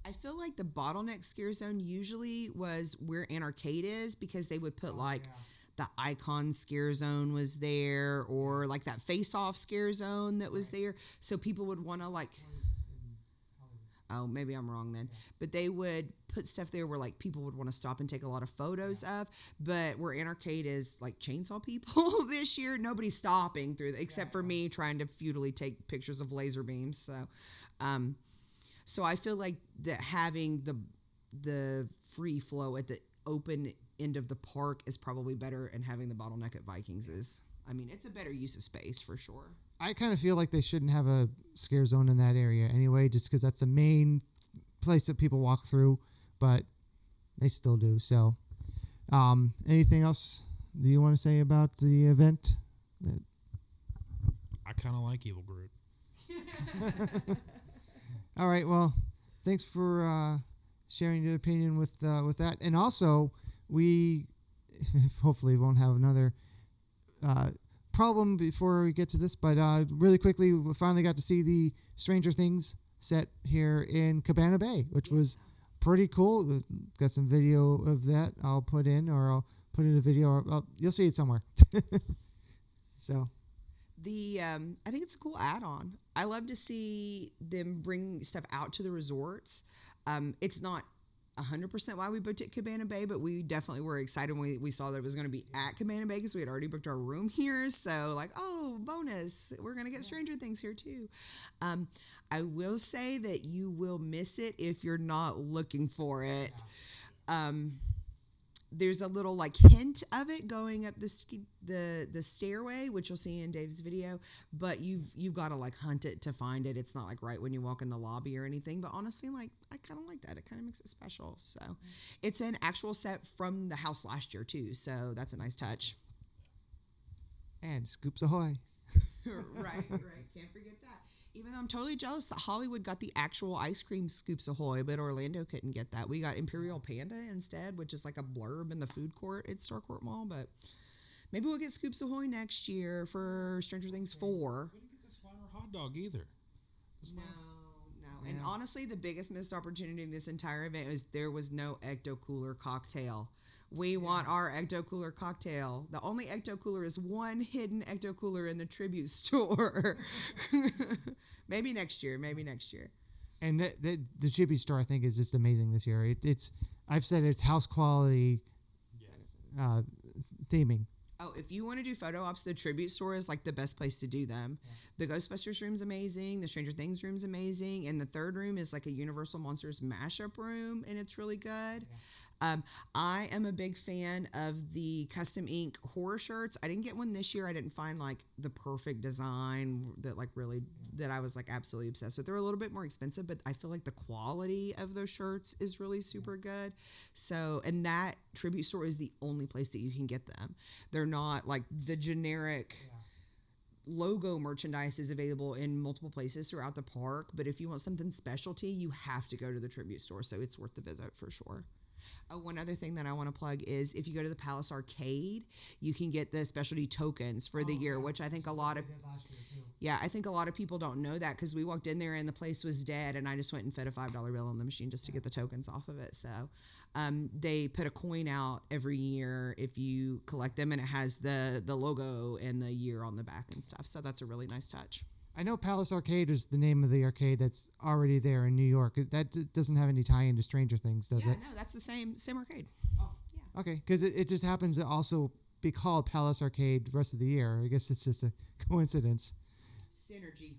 I feel like the bottleneck scare zone usually was where an arcade is because they would put the Icon scare zone was there or like that Face Off scare zone that was there. So people would want to like, oh, maybe I'm wrong then. But they would put stuff there where like people would want to stop and take a lot of photos of. But where an arcade is like chainsaw people this year, nobody's stopping through except for me trying to futilely take pictures of laser beams. So I feel like that having the free flow at the open end of the park is probably better, and having the bottleneck at Vikings is, I mean, it's a better use of space for sure. I kind of feel like they shouldn't have a scare zone in that area anyway, just because that's the main place that people walk through, but they still do. So, anything else do you want to say about the event? I kind of like Evil Groot. All right, well, thanks for sharing your opinion with that. And also, we hopefully won't have another problem before we get to this, but really quickly, we finally got to see the Stranger Things set here in Cabana Bay, which was pretty cool. Got some video of that I'll put in, or I'll put in a video. Or you'll see it somewhere. So, I think it's a cool add-on. I love to see them bring stuff out to the resorts. It's not 100% why we booked at Cabana Bay, but we definitely were excited when we saw that it was going to be at Cabana Bay because we had already booked our room here. So like, oh, bonus, we're going to get Stranger Things here too. I will say that you will miss it if you're not looking for it. There's a little like hint of it going up the stairway, which you'll see in Dave's video, but you've got to like hunt it to find it. It's not like right when you walk in the lobby or anything, but honestly, like I kind of like that. It kind of makes it special. So it's an actual set from the house last year too, so that's a nice touch. And Scoops Ahoy. right. Can't forget that. Even though I'm totally jealous that Hollywood got the actual ice cream Scoops Ahoy, but Orlando couldn't get that. We got Imperial Panda instead, which is like a blurb in the food court at Starcourt Mall. But maybe we'll get Scoops Ahoy next year for Stranger Things 4. We didn't get the Slimer hot dog either. No. And honestly, the biggest missed opportunity in this entire event was there was no Ecto Cooler cocktail. We want our Ecto Cooler cocktail. The only Ecto Cooler is one hidden Ecto Cooler in the tribute store. Maybe next year. And the tribute store, I think, is just amazing this year. I've said it's house quality theming. Oh, if you want to do photo ops, the tribute store is like the best place to do them. Yeah. The Ghostbusters room's amazing. The Stranger Things room's amazing. And the third room is like a Universal Monsters mashup room, and it's really good. Yeah. I am a big fan of the custom ink horror shirts. I didn't get one this year. I didn't find like the perfect design that like really that I was like absolutely obsessed with. They're a little bit more expensive, but I feel like the quality of those shirts is really super good. So, and that tribute store is the only place that you can get them. They're not like the generic logo merchandise is available in multiple places throughout the park. But if you want something specialty, you have to go to the tribute store. So it's worth the visit for sure. Oh, one other thing that I want to plug is if you go to the Palace Arcade, you can get the specialty tokens for the year, which I think I think a lot of people don't know that because we walked in there and the place was dead, and I just went and fed a $5 bill on the machine just to get the tokens off of it. So they put a coin out every year if you collect them, and it has the logo and the year on the back and stuff. So that's a really nice touch. I know Palace Arcade is the name of the arcade that's already there in New York. That doesn't have any tie into Stranger Things, does it? No, that's the same arcade. Oh, yeah. Okay, because it just happens to also be called Palace Arcade the rest of the year. I guess it's just a coincidence. Synergy.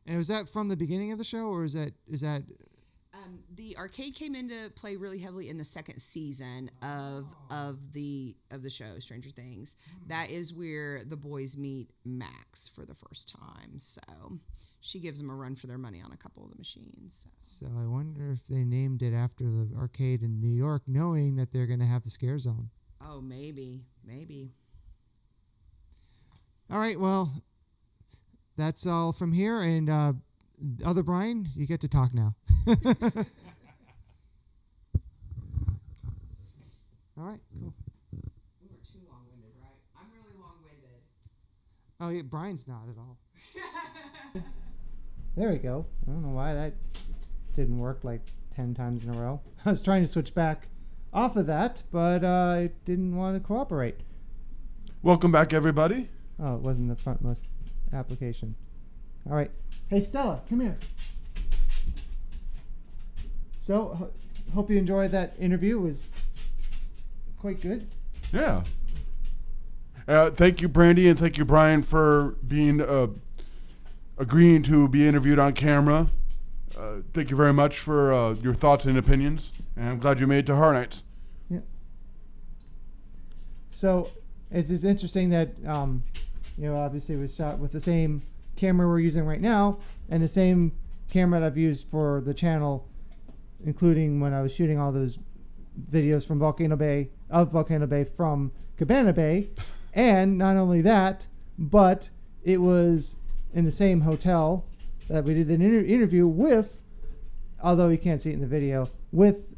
And was that from the beginning of the show, or is that? The arcade came into play really heavily in the second season of the show, Stranger Things. That is where the boys meet Max for the first time. So she gives them a run for their money on a couple of the machines. So I wonder if they named it after the arcade in New York, knowing that they're going to have the scare zone. Oh, maybe. All right, well, that's all from here, and other Brian, you get to talk now. All right, cool. We were too long-winded, right? I'm really long-winded. Oh, yeah, Brian's not at all. There we go. I don't know why that didn't work like 10 times in a row. I was trying to switch back off of that, but it didn't want to cooperate. Welcome back, everybody. Oh, it wasn't the frontmost application. All right. Hey, Stella, come here. So, hope you enjoyed that interview. It was quite good. Yeah. Thank you, Brandi, and thank you, Brian, for being agreeing to be interviewed on camera. Thank you very much for your thoughts and opinions, and I'm glad you made it to Horror Nights. Yeah. So, it's interesting that, obviously it was shot with the same camera we're using right now, and the same camera that I've used for the channel, including when I was shooting all those videos from Volcano Bay from Cabana Bay. And not only that, but it was in the same hotel that we did the interview with, although you can't see it in the video, with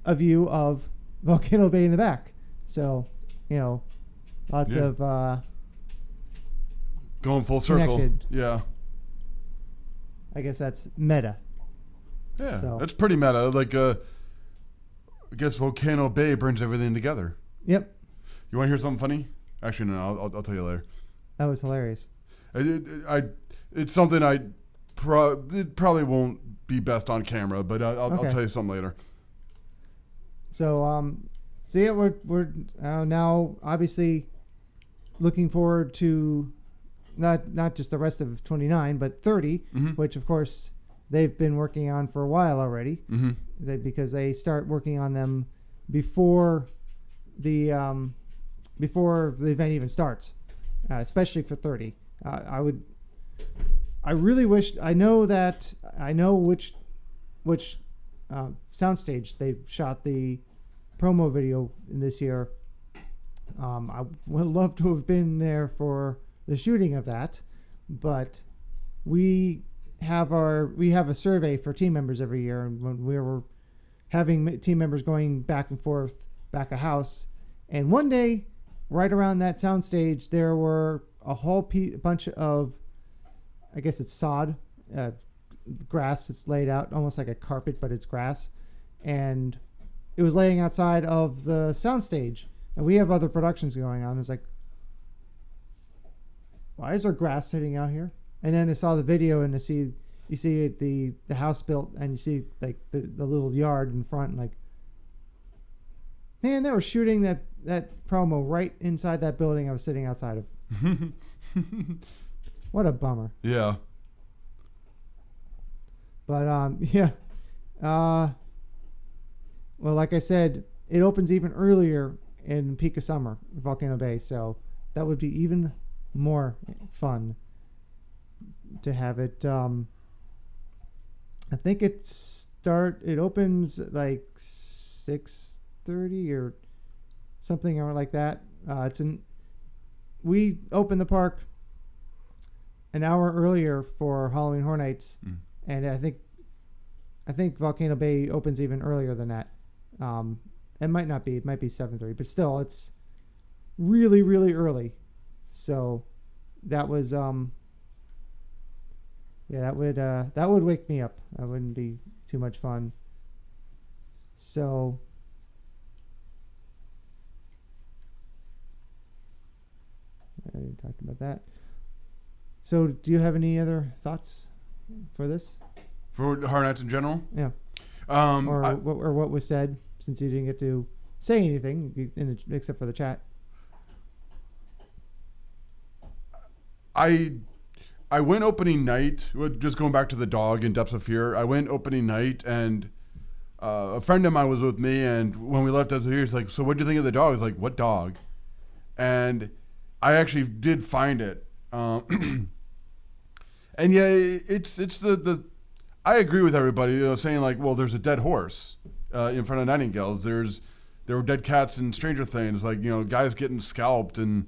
a view of Volcano Bay in the back. So, Lots Yeah. of Going full circle. Connected. Yeah. I guess that's meta. Yeah. So- That's pretty meta. Like, I guess Volcano Bay brings everything together. Yep, You want to hear something funny? Actually, no. I'll tell you later. that was hilarious. It's something it probably won't be best on camera, but I'll Okay. tell you something later. So so yeah, we're now obviously looking forward to not just the rest of 29, but 30, which of course they've been working on for a while already. Mm-hmm. Because they start working on them before the event even starts, especially for 30. I really wish I know which soundstage they shot the promo video in this year. I would love to have been there for the shooting of that, but we have a survey for team members every year, and when we were having team members going back and forth back a house, and one day right around that soundstage there were a whole bunch of, I guess it's sod, grass that's laid out almost like a carpet, but it's grass, and it was laying outside of the soundstage. And we have other productions going on. It's like, why is there grass sitting out here? And then I saw the video, and you see the house built, and you see like the little yard in front, and like, man, they were shooting that promo right inside that building I was sitting outside of. What a bummer. Yeah. But yeah. Well, like I said, it opens even earlier in peak of summer, Volcano Bay, so that would be even more fun to have it. I think it opens like 6:30 or something like that. We open the park an hour earlier for Halloween Horror Nights, and I think Volcano Bay opens even earlier than that. It might not be. It might be 7:30, but still, it's really, really early. So that was that would wake me up. That wouldn't be too much fun. So I already talked about that. So do you have any other thoughts for this? For Horror Nights in general? Yeah. Or What was said, since you didn't get to say anything except for the chat. I went opening night, just going back to the dog in Depths of Fear. I went opening night, and a friend of mine was with me, and when we left Depths of Fear, he's like, so what'd you think of the dog? I was like, what dog? And I actually did find it. And yeah, it's the I agree with everybody, saying like, well, there's a dead horse in front of Nightingales. There were dead cats in Stranger Things, like, guys getting scalped, and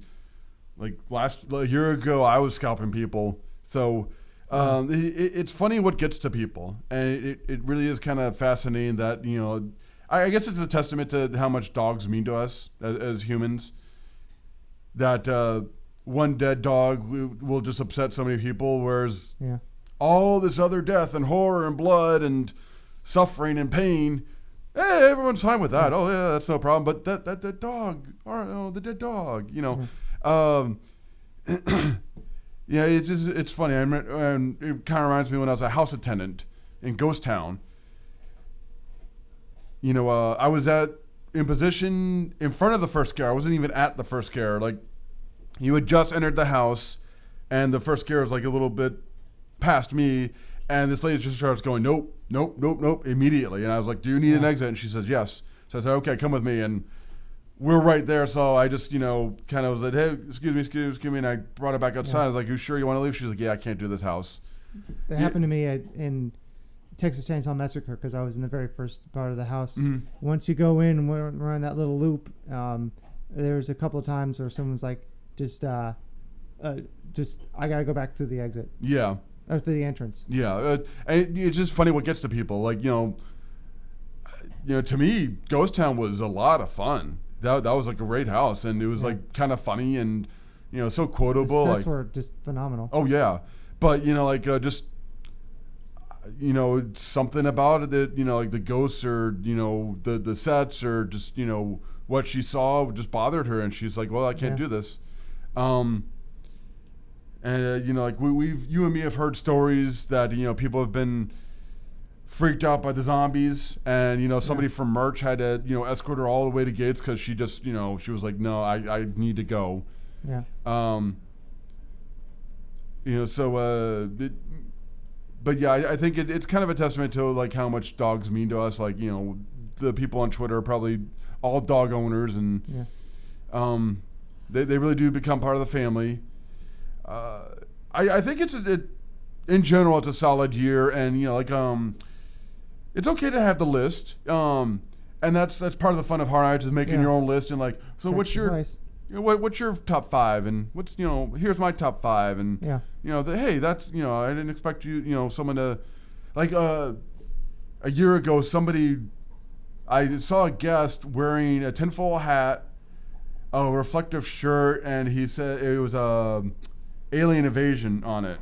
like a year ago, I was scalping people. So it's funny what gets to people, and it really is kind of fascinating that I guess it's a testament to how much dogs mean to us as humans. That one dead dog will just upset so many people, whereas all this other death and horror and blood and suffering and pain, hey, everyone's fine with that. Oh yeah, that's no problem. But that dog, the dead dog, yeah, it's funny. And it kind of reminds me when I was a house attendant in Ghost Town. I was in position in front of the first scare. I wasn't even at the first scare. Like, you had just entered the house, and the first scare was like a little bit past me, and this lady just starts going, nope, immediately. And I was like, do you need an exit? And she says, yes. So I said, okay, come with me. And we're right there. So I just, kind of was like, hey, excuse me. And I brought her back outside. I was like, you sure you want to leave? She's like, yeah, I can't do this house. That happened to me in Texas Chainsaw Massacre, because I was in the very first part of the house. Mm-hmm. Once you go in and we're on that little loop, there's a couple of times where someone's like, just I gotta go back through the exit. Yeah. Or through the entrance. Yeah. And it's just funny what gets to people. Like, to me, Ghost Town was a lot of fun. that was like a great house, and it was like kind of funny and so quotable. The sets like, were just phenomenal. oh yeah, but just something about it that like the ghosts or the sets or just what she saw just bothered her, and she's like, well, I can't do this. And like you and me have heard stories that people have been freaked out by the zombies, and somebody from merch had to escort her all the way to gates because she just she was like, no, I need to go. Yeah. But yeah, I think it's kind of a testament to like how much dogs mean to us. Like the people on Twitter are probably all dog owners, and they really do become part of the family. I think in general it's a solid year, and it's okay to have the list, and that's part of the fun of Horror Nights is making your own list, and like, so what's your what's your top 5, and what's here's my top 5, and hey, that's I didn't expect someone to like a year ago I saw a guest wearing a tinfoil hat, a reflective shirt, and he said it was Alien Invasion on it.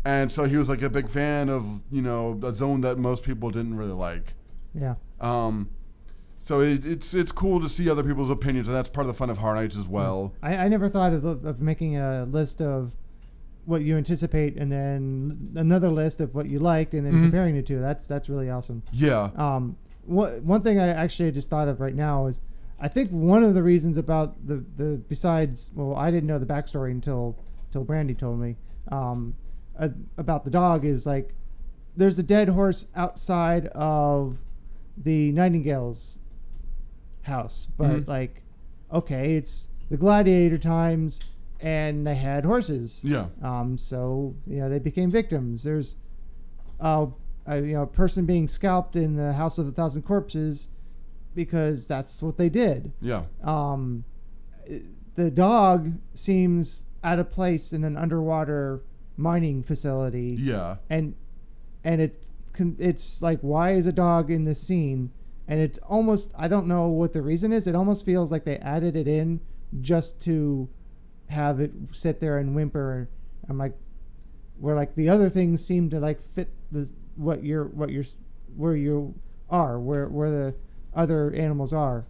And so he was like a big fan of, a zone that most people didn't really like. Yeah. So it's cool to see other people's opinions, and that's part of the fun of Horror Nights as well. I never thought of making a list of what you anticipate and then another list of what you liked and then comparing the two. That's really awesome. Yeah. One thing I actually just thought of right now is I think one of the reasons about the besides, well, I didn't know the backstory until Brandi told me about the dog is like there's a dead horse outside of the Nightingale's house, but like, okay, it's the gladiator times and they had horses. Yeah. So they became victims. There's a person being scalped in the House of a Thousand Corpses because that's what they did. Yeah. The dog seems out of place in an underwater mining facility. Yeah. And it's like, why is a dog in this scene? And it's almost, I don't know what the reason is. It almost feels like they added it in just to have it sit there and whimper. I'm like, where like the other things seem to like fit where the other animals are.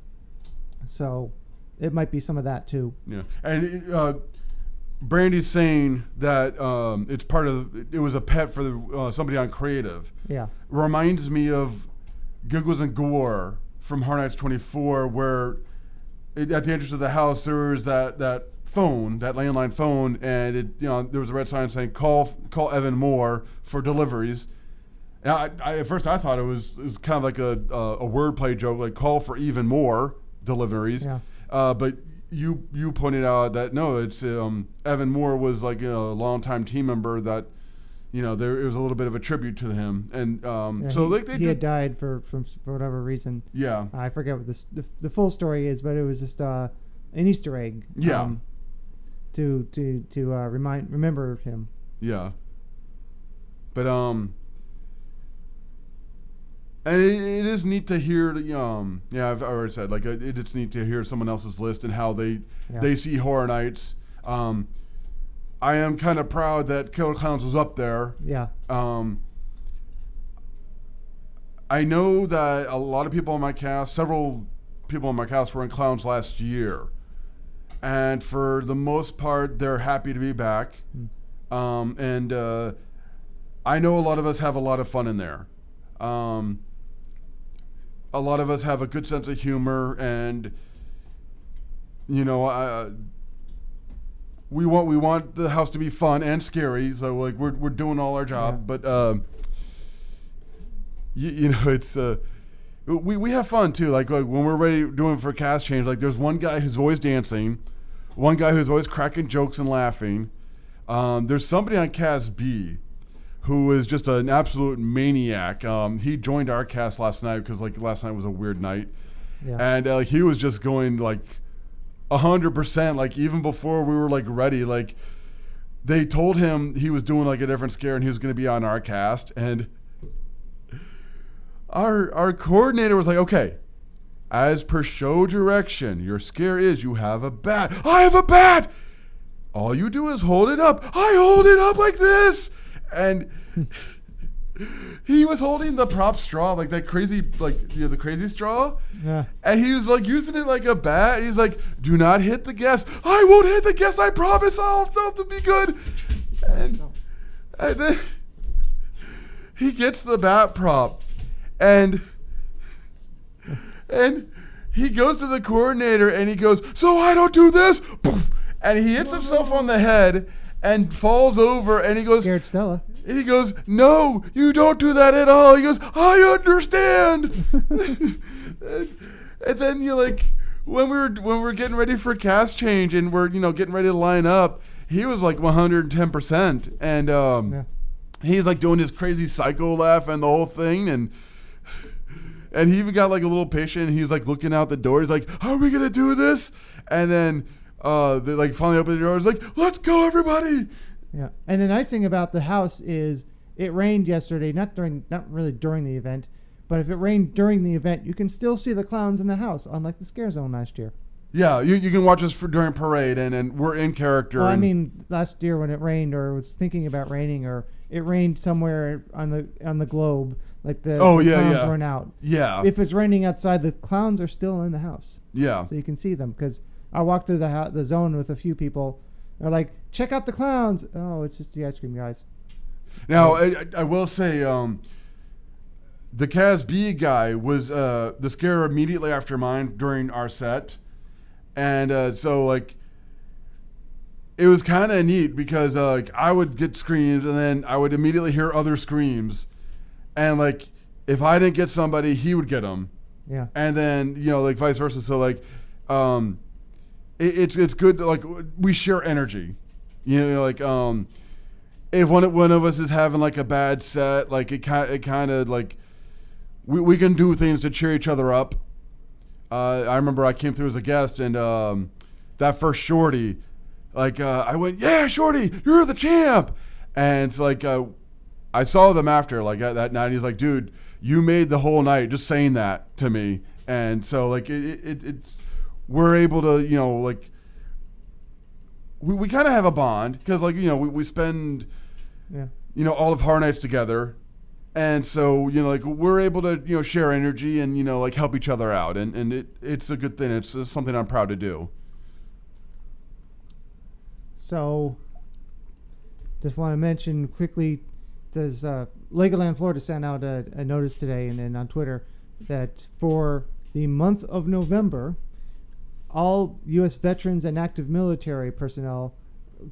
So it might be some of that too. Yeah. And Brandi's saying that it was a pet for somebody on creative. Yeah. Reminds me of Giggles and Gore from Horror Nights 24, where at the entrance of the house there was that phone, that landline phone, and there was a red sign saying call Evan Moore for deliveries. Now, at first I thought it was kind of like a wordplay joke, like call for even more deliveries. Yeah. But you pointed out that no, it's Evan Moore was like a longtime team member that there it was a little bit of a tribute to him, and he had died for whatever reason. Yeah, I forget what the full story is, but it was just an Easter egg. Yeah. To remember him. Yeah. But and it is neat to hear. I've already said like it's neat to hear someone else's list and how they see Horror Nights. I am kind of proud that Killer Clowns was up there. Yeah. I know that a lot of people on my cast, several people on my cast were in Clowns last year, and for the most part, they're happy to be back. And I know a lot of us have a lot of fun in there. A lot of us have a good sense of humor, and we want the house to be fun and scary. So like we're doing all our job, but it's we have fun too. Like when we're ready doing for cast change, like there's one guy who's always dancing, one guy who's always cracking jokes and laughing. There's somebody on cast B who is just an absolute maniac. He joined our cast last night because like last night was a weird night, and he was just going like 100%. Like even before we were like ready, like they told him he was doing like a different scare and he was going to be on our cast, and our coordinator was like, okay, As per show direction, your scare is you have a bat. I have a bat! All you do is hold it up. I hold it up like this! And he was holding the prop straw, like that crazy, the crazy straw. Yeah. And he was like using it like a bat. He's like, do not hit the guest. I won't hit the guest. I promise. I'll be good. And then he gets the bat prop and he goes to the coordinator and he goes, so I don't do this. Poof. And he hits himself on the head and falls over and he goes, Scared Stella. And he goes, no, you don't do that at all. He goes, I understand. and then you're like, when we're getting ready for cast change and we're getting ready to line up, he was like 110%, and he's like doing his crazy psycho laugh and the whole thing, and he even got like a little patient. And he's like looking out the door. He's like, are we gonna do this? And then they like finally open the door. He's like, let's go, everybody. Yeah, and the nice thing about the house is it rained yesterday. Not really during the event, but if it rained during the event, you can still see the clowns in the house, unlike the Scare Zone last year. Yeah, you can watch us during parade, and we're in character. Well, I mean, last year when it rained, or was thinking about raining, or it rained somewhere on the globe, like the clowns weren't out. Yeah. If it's raining outside, the clowns are still in the house. Yeah. So you can see them, because I walked through the zone with a few people. They're like, check out the clowns. Oh, it's just the ice cream guys. Now, I will say, the Cas-B guy was the scare immediately after mine during our set. And so, like, it was kind of neat because I would get screams and then I would immediately hear other screams. And, like, if I didn't get somebody, he would get them. Yeah. And then, like, vice versa. So, like, it's good to, like, we share energy. Like, if one of us is having, like, a bad set, like, it kind of, like, we can do things to cheer each other up. I remember I came through as a guest, and that first Shorty, like, I went, yeah, Shorty, you're the champ. And it's like, I saw them after, like, that night. He's like, dude, you made the whole night just saying that to me. And so, like, it's we're able to, like, we kind of have a bond because, like, we spend, all of Horror Nights together. And so, like, we're able to, share energy and, like, help each other out. And it's a good thing. It's something I'm proud to do. So, just want to mention quickly, there's Legoland Florida sent out a notice today and then on Twitter that for the month of November, all U.S. veterans and active military personnel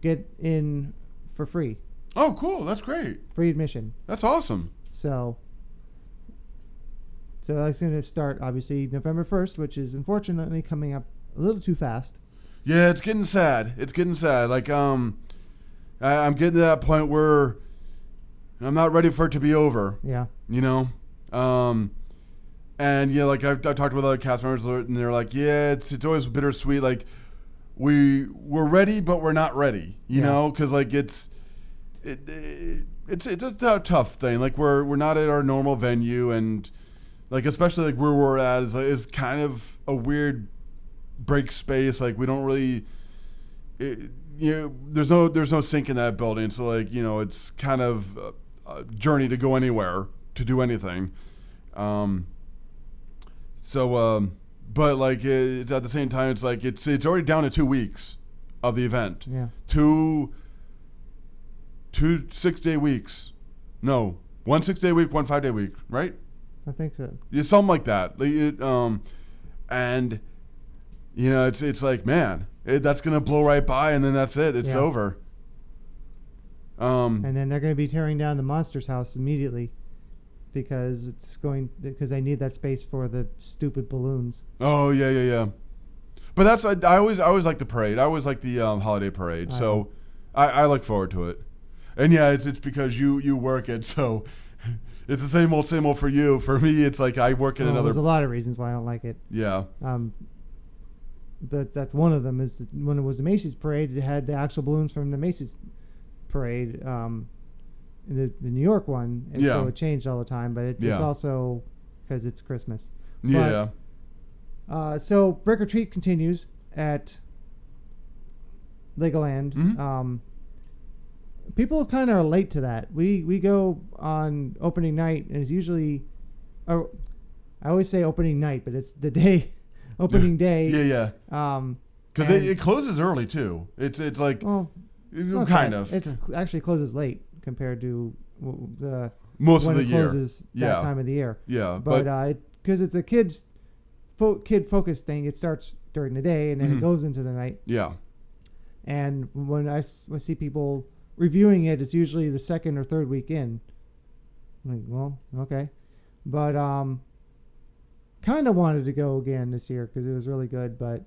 get in for free. Oh, cool. That's great. Free admission. That's awesome. So that's going to start, obviously, November 1st, which is unfortunately coming up a little too fast. Yeah, it's getting sad. Like, I'm getting to that point where I'm not ready for it to be over. Yeah. And, like, I've talked with other cast members, and they're like, yeah, it's always bittersweet. Like, we're ready, but we're not ready, you know? Because, like, it's a tough thing. Like, we're not at our normal venue, and, like, especially, like, where we're at is kind of a weird break space. Like, we don't really, there's no sink in that building. So, like, it's kind of a journey to go anywhere, to do anything. But, like, it's at the same time, it's like, it's already down to 2 weeks of the event. Yeah. Two 6-day weeks. No, 1 6-day week, 1 5-day week, right? I think so. Yeah, something like that. And it's like, man, that's gonna blow right by, and then that's it. It's over. And then they're going to be tearing down the Monsters house immediately because they need that space for the stupid balloons. Oh yeah. But that's I always like the parade. I always like the holiday parade. So I look forward to it. And yeah, it's because you work it, so it's the same old for you. For me, it's like I work in another. There's a lot of reasons why I don't like it. Yeah. But that's one of them. Is when it was the Macy's parade, it had the actual balloons from the Macy's parade, the New York one, and so it changed all the time. But it's also because it's Christmas. Yeah. So Brick or Treat continues at Legoland. Mhm. People kind of are late to that. We go on opening night, and it's usually, or I always say opening night, but it's the day, opening day. Yeah. Because And- it closes early too. It's like Well, it's not kind that. of. It's actually closes late compared to the Most when of the it year. closes Yeah. that time of the year. Yeah, But because it's a kid focused thing, it starts during the day and then Mhm. it goes into the night. yeah. And when I see people reviewing it, it's usually the second or third week in. I'm like, well, okay, but kind of wanted to go again this year because it was really good. But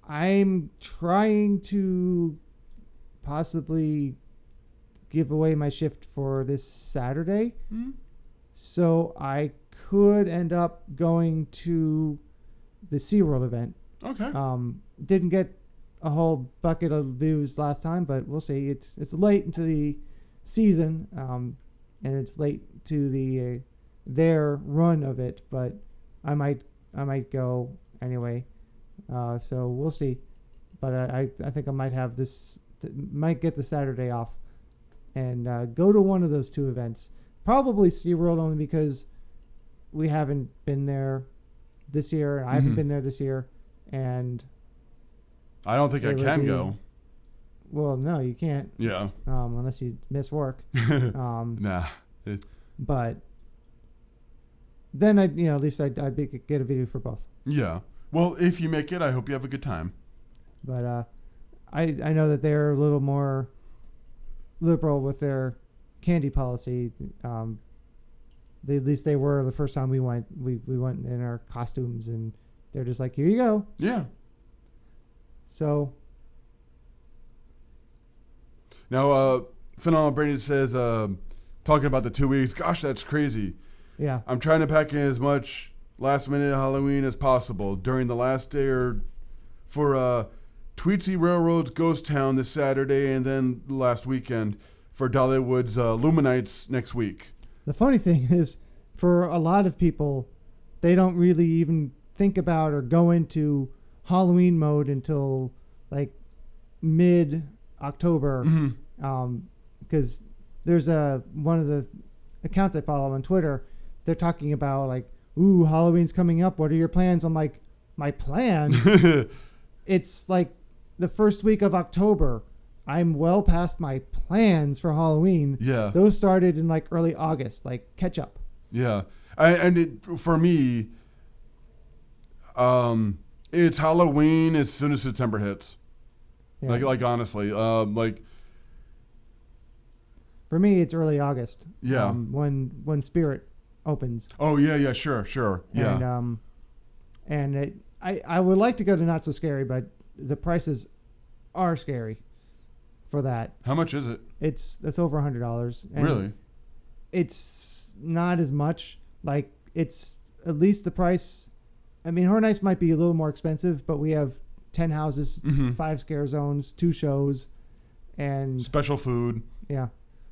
I'm trying to possibly give away my shift for this Saturday, Mhm. so I could end up going to the SeaWorld event. Okay. Didn't get a whole bucket of views last time, but we'll see. It's late into the season, and it's late to the their run of it, but I might go anyway. So we'll see. But I think I might have might get the Saturday off and go to one of those two events. Probably SeaWorld only because we haven't been there this year. I haven't Mhm. been there this year, and I don't think I it would can be- go. well, no, you can't Yeah. unless you miss work. Nah. But then at least I'd get a video for both. Yeah. Well, if you make it, I hope you have a good time. But I know that they're a little more liberal with their candy policy. At least they were the first time we went. We went in our costumes, and they're just like, here you go. Yeah. So Now, Phenomenal Brandon says, talking about the 2 weeks, gosh, that's crazy. yeah, I'm trying to pack in as much last minute Halloween as possible during the last day or for Tweetsy Railroad's Ghost Town this Saturday and then last weekend for Dollywood's Luminites next week. the funny thing is, for a lot of people, they don't really even think about or go into Halloween mode until like mid-October. Mm-hmm. Because there's one of the accounts I follow on Twitter. They're talking about like, ooh, Halloween's coming up. What are your plans? I'm like, my plans? It's like the first week of October. I'm well past my plans for Halloween. Yeah. Those started in like early August, like catch up. Yeah. For me, it's Halloween as soon as September hits. Yeah. Like honestly, For me, it's early August. Yeah. When Spirit opens. oh yeah, sure. Yeah. I would like to go to Not So Scary, but the prices are scary for that. How much is it? It's over $100. And Really? it's not as much. Like, it's at least the price. I mean, Horror Nights might be a little more expensive, but we have 10 houses, Mhm. 5 scare zones, 2 shows, and Special food. yeah.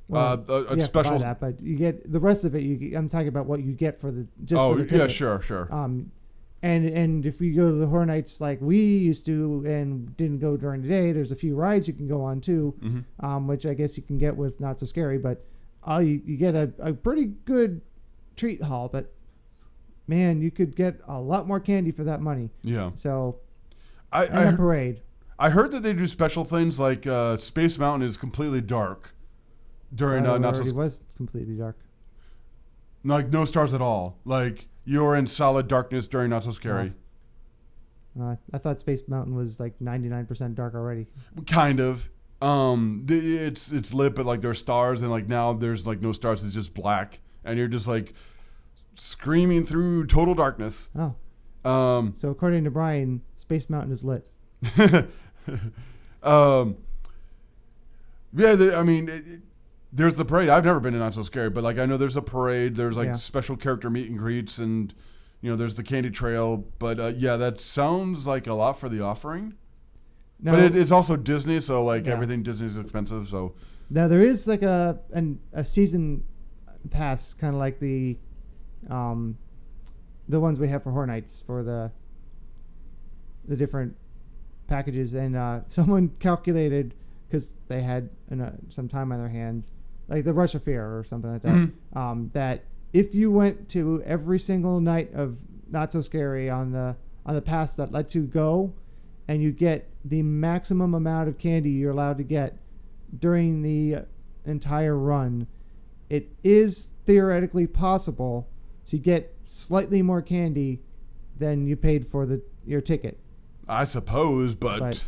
You have to buy buy that, but you get the rest of it. I'm talking about what you get for the Oh for the yeah, ticket. sure. And if we go to the Horror Nights like we used to and didn't go during the day, there's a few rides you can go on too, Mm-hmm. which I guess you can get with Not So Scary. But you get a pretty good treat haul. But man, you could get a lot more candy for that money. Yeah. So I and a parade. I heard that they do special things like Space Mountain is completely dark during It Not So already was completely dark. like no stars at all. Like you're in solid darkness during Not So Scary. I thought Space Mountain was like 99% dark already. Kind of. It's lit, but like there's stars, and like now there's like no stars. It's just black, and you're just like screaming through total darkness. Oh, Um, so according to Brian, Space Mountain is lit. yeah, I mean, there's the parade. I've never been to Not So Scary, but like I know there's a parade. There's like Yeah. special character meet and greets, and there's the candy trail. But yeah, that sounds like a lot for the offering. Now, But it's also Disney, so like Yeah. everything Disney is expensive. So now there is like a season pass, kind of like the the ones we have for Horror Nights for the different packages, and someone calculated because they had some time on their hands, like the Rush of Fear or something like that. That if you went to every single night of Not So Scary on the pass that lets you go, and you get the maximum amount of candy you're allowed to get during the entire run, it is theoretically possible to get slightly more candy than you paid for your ticket. I suppose, but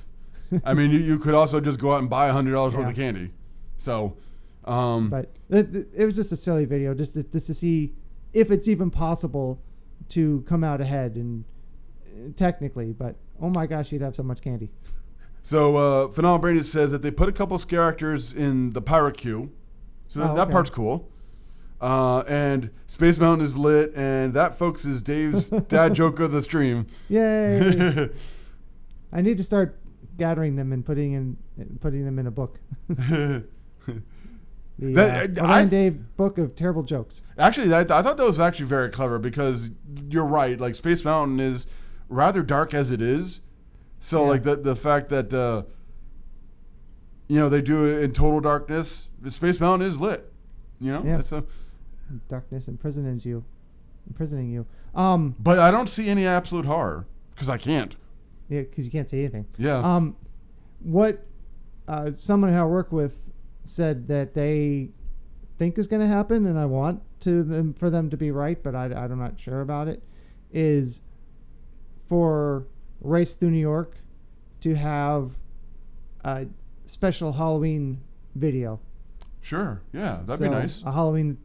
I mean, you could also just go out and buy $100 worth of candy. So, but it was just a silly video, just to see if it's even possible to come out ahead, and technically. But oh my gosh, you'd have so much candy. So, Phenomenal Brandon says that they put a couple scare actors in the pirate queue, so that part's cool. And Space Mountain is lit, and that, folks, is Dave's dad joke of the stream. Yay! I need to start gathering them and putting them in a book. The Dave book of terrible jokes. Actually, I thought that was actually very clever, because you're right. Like, Space Mountain is rather dark as it is. So, like, the fact that, they do it in total darkness, the Space Mountain is lit. That's darkness imprisoning you. But I don't see any absolute horror, because I can't. Yeah, because you can't see anything. Yeah. What someone who I work with said that they think is going to happen, and I want for them to be right, but I'm not sure about it, is for Race Through New York to have a special Halloween video. Sure. Yeah, that'd be nice. A Halloween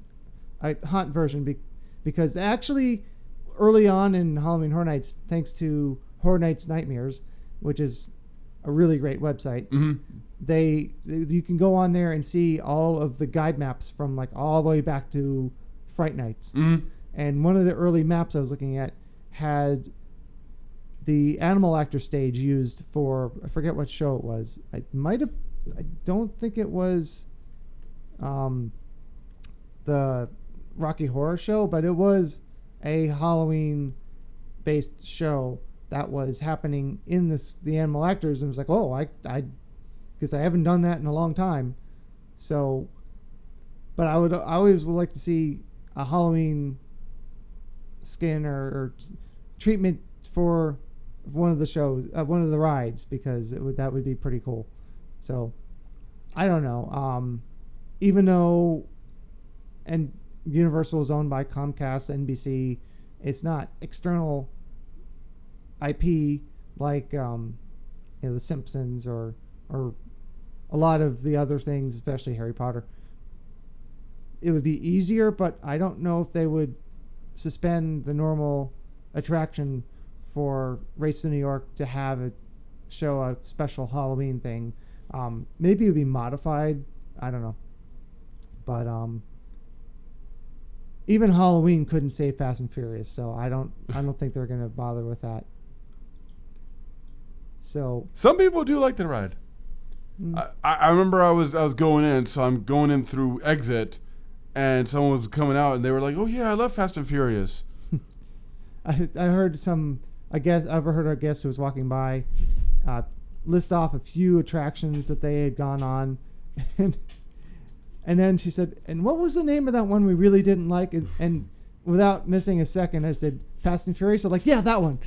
haunt version, because actually early on in Halloween Horror Nights, thanks to Horror Nights Nightmares, which is a really great website, you can go on there and see all of the guide maps from like all the way back to Fright Nights. And one of the early maps I was looking at had the animal actor stage used for, I forget what show it was. I don't think it was the Rocky Horror Show, but it was a Halloween based show that was happening in the animal actors, and it was like, oh, I because I haven't done that in a long time. So, but I always would like to see a Halloween skin or treatment for one of the shows, one of the rides, because that would be pretty cool. So, I don't know. Even though, and Universal is owned by Comcast, NBC, it's not external IP like The Simpsons or a lot of the other things, especially Harry Potter. It would be easier, but I don't know if they would suspend the normal attraction for Race to New York to have a special Halloween thing. Maybe it would be modified. I don't know. But even Halloween couldn't save Fast and Furious, so I don't think they're going to bother with that. So some people do like the ride. I remember I was going in, so I'm going in through exit, and someone was coming out, and they were like, "Oh yeah, I love Fast and Furious." I heard I've heard a guest who was walking by list off a few attractions that they had gone on, and then she said, "And what was the name of that one we really didn't like?" And without missing a second, I said, "Fast and Furious." I'm like, "Yeah, that one."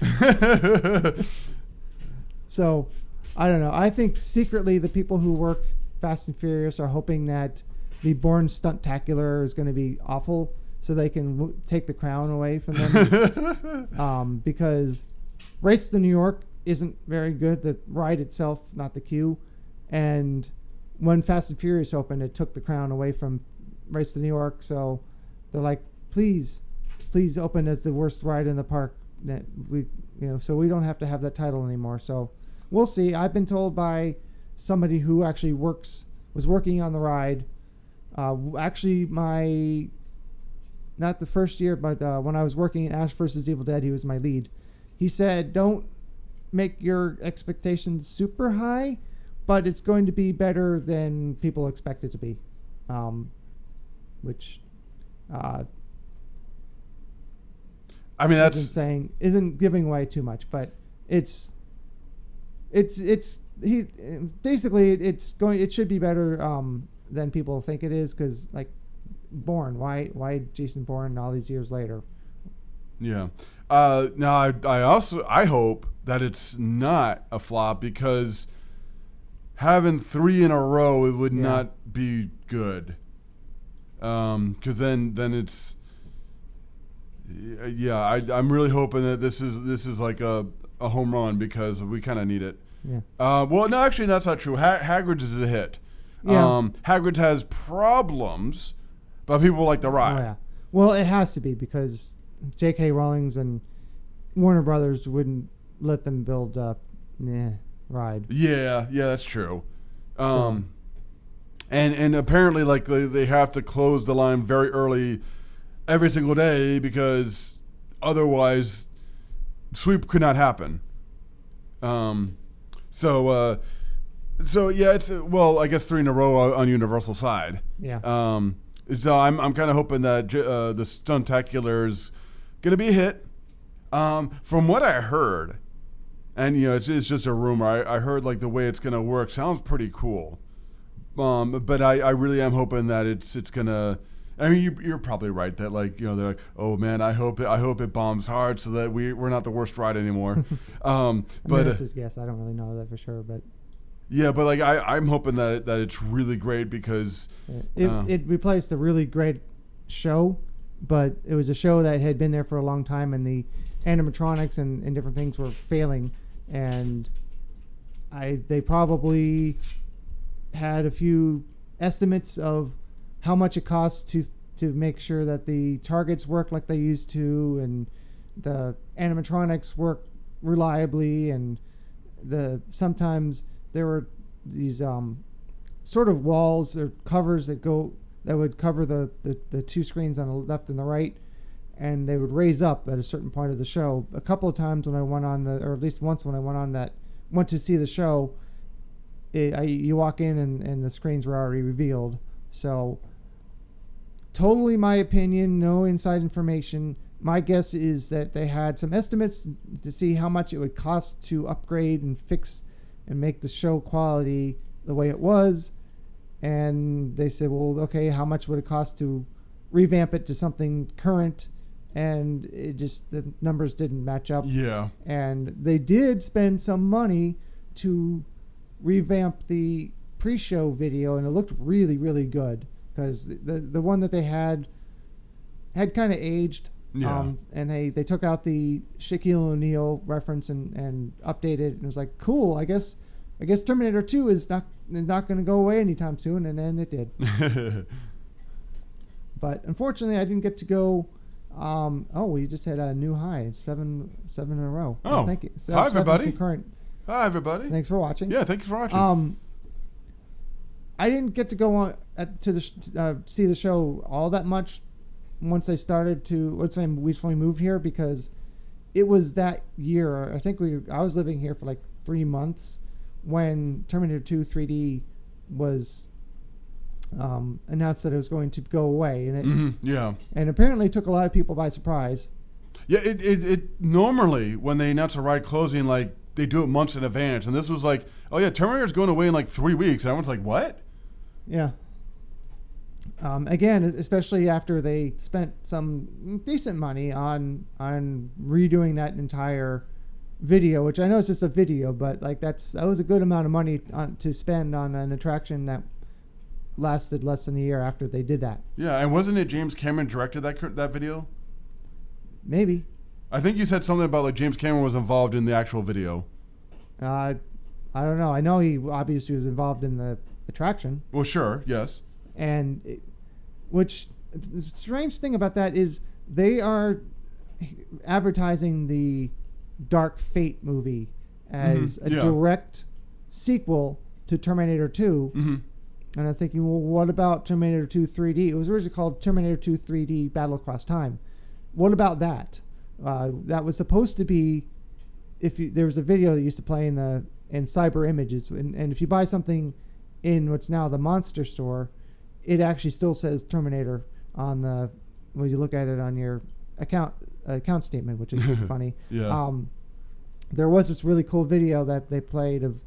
So, I don't know. I think secretly the people who work Fast and Furious are hoping that the Bourne Stuntacular is going to be awful, so they can take the crown away from them. Because Race to New York isn't very good. The ride itself, not the queue. And when Fast and Furious opened, it took the crown away from Race to New York. So they're like, please open as the worst ride in the park. So we don't have to have that title anymore. So we'll see. I've been told by somebody who actually was working on the ride. Actually, not the first year, but when I was working in Ash vs. Evil Dead, he was my lead. He said, don't make your expectations super high, but it's going to be better than people expect it to be. I mean, that's isn't giving away too much, but it's basically it should be better than people think it is, because like Bourne, why Jason Bourne all these years later? Yeah. Now I hope that it's not a flop, because having 3 in a row, it would not be good. Because then it's I'm really hoping that this is like a home run, because we kind of need it. Yeah. Well, no, actually, that's not true. Hagrid's is a hit. Yeah. Hagrid has problems, but people like the ride. Oh, yeah. Well, it has to be, because J.K. Rowling's and Warner Brothers wouldn't let them build a ride. Yeah, that's true. And apparently, like they have to close the line very early every single day, because otherwise sweep could not happen. So yeah, it's I guess 3 in a row on Universal side. Yeah. So I'm kind of hoping that the Stuntacular is going to be a hit. From what I heard, and it's just a rumor, I heard like the way it's going to work sounds pretty cool. But I really am hoping that it's going to. I mean, you're probably right that they're like, oh man, I hope it bombs hard so that we're not the worst ride anymore. But this is guess. I don't really know that for sure, but yeah, but like I'm hoping that it's really great, because it replaced a really great show, but it was a show that had been there for a long time, and the animatronics and different things were failing, and they probably had a few estimates of how much it costs to make sure that the targets work like they used to, and the animatronics work reliably, and sometimes there were these sort of walls or covers that would cover the 2 screens on the left and the right, and they would raise up at a certain point of the show. A couple of times when I went on or at least once when I went to see the show, you walk in and the screens were already revealed. So totally my opinion, no inside information. My guess is that they had some estimates to see how much it would cost to upgrade and fix and make the show quality the way it was. And they said, well, okay, how much would it cost to revamp it to something current? And the numbers didn't match up. Yeah. And they did spend some money to revamp the pre-show video, and it looked really, really good, because the one that they had kind of aged. Yeah. And they took out the Shaquille O'Neal reference and updated it, and it was like, cool. I guess Terminator 2 is not going to go away anytime soon, and then it did. But unfortunately, I didn't get to go. We just had a new high, seven in a row. Oh, thank you. Hi everybody. Concurrent. Hi everybody. Thanks for watching. Yeah, thank you for watching. I didn't get to go on to see the show all that much once I started to. We finally moved here, because it was that year. I think I was living here for like 3 months when Terminator 2 3D was announced that it was going to go away, and and apparently took a lot of people by surprise. Yeah, it normally when they announce a ride closing, like they do it months in advance, and this was like, oh yeah, Terminator's going away in like 3 weeks, and everyone's like, what? Yeah. Again, especially after they spent some decent money on redoing that entire video, which I know is just a video, but like that was a good amount of money to spend on an attraction that lasted less than a year after they did that. Yeah, and wasn't it James Cameron directed that video? Maybe. I think you said something about like James Cameron was involved in the actual video. I don't know. I know he obviously was involved in the attraction. Well, sure, yes. And which the strange thing about that is they are advertising the Dark Fate movie as a direct sequel to Terminator 2. Mm-hmm. And I was thinking, well, what about Terminator 2 3D? It was originally called Terminator 2 3D Battle Across Time. What about that? That was supposed to be, there was a video that used to play in Cyber Images, and if you buy something in what's now the Monster Store, it actually still says Terminator when you look at it on your account statement, which is funny. Yeah. There was this really cool video that they played of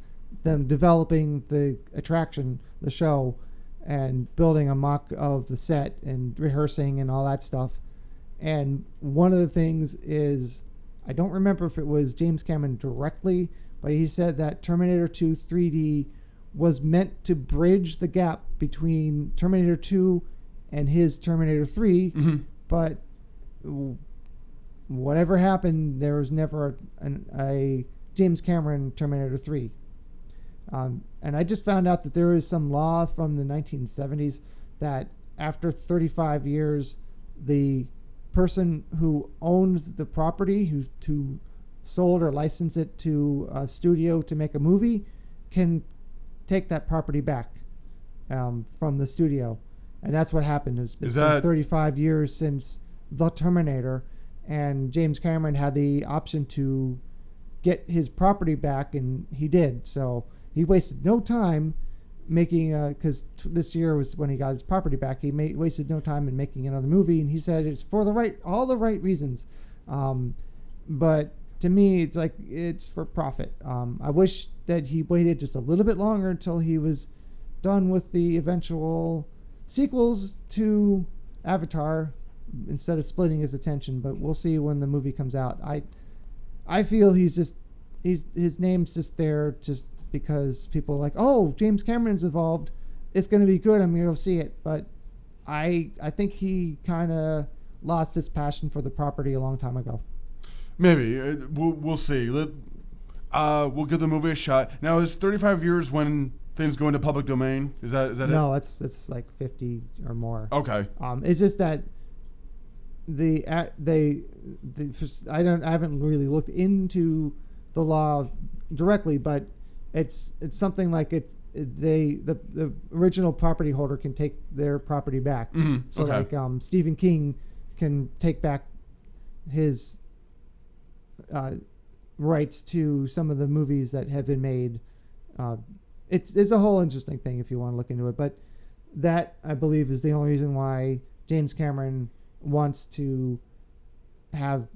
them developing the attraction, the show, and building a mock of the set and rehearsing and all that stuff. And one of the things is, I don't remember if it was James Cameron directly, but he said that Terminator 2 3D was meant to bridge the gap between Terminator 2 and his Terminator 3, but whatever happened, there was never a James Cameron Terminator 3. And I just found out that there is some law from the 1970s that after 35 years, the person who owned the property, who sold or licensed it to a studio to make a movie, can take that property back from the studio. And that's what happened. It's been 35 years since The Terminator, and James Cameron had the option to get his property back, and he did. So he wasted no time making because this year was when he got his property back. He wasted no time in making another movie, and he said it's for all the right reasons. But to me, it's like it's for profit. I wish that he waited just a little bit longer until he was done with the eventual sequels to Avatar instead of splitting his attention. But we'll see when the movie comes out. I feel his name's just there just because people are like, oh, James Cameron's involved, it's going to be good, I'm going to go see it. But I think he kind of lost his passion for the property a long time ago. Maybe. We'll see. We'll give the movie a shot. Now, is 35 years when things go into public domain? Is that it? No, it's like 50 or more. Okay. It's just that I haven't really looked into the law directly, but it's something like the original property holder can take their property back. So okay. like Stephen King can take back his rights to some of the movies that have been made. It's a whole interesting thing if you want to look into it, but that I believe is the only reason why James Cameron wants to have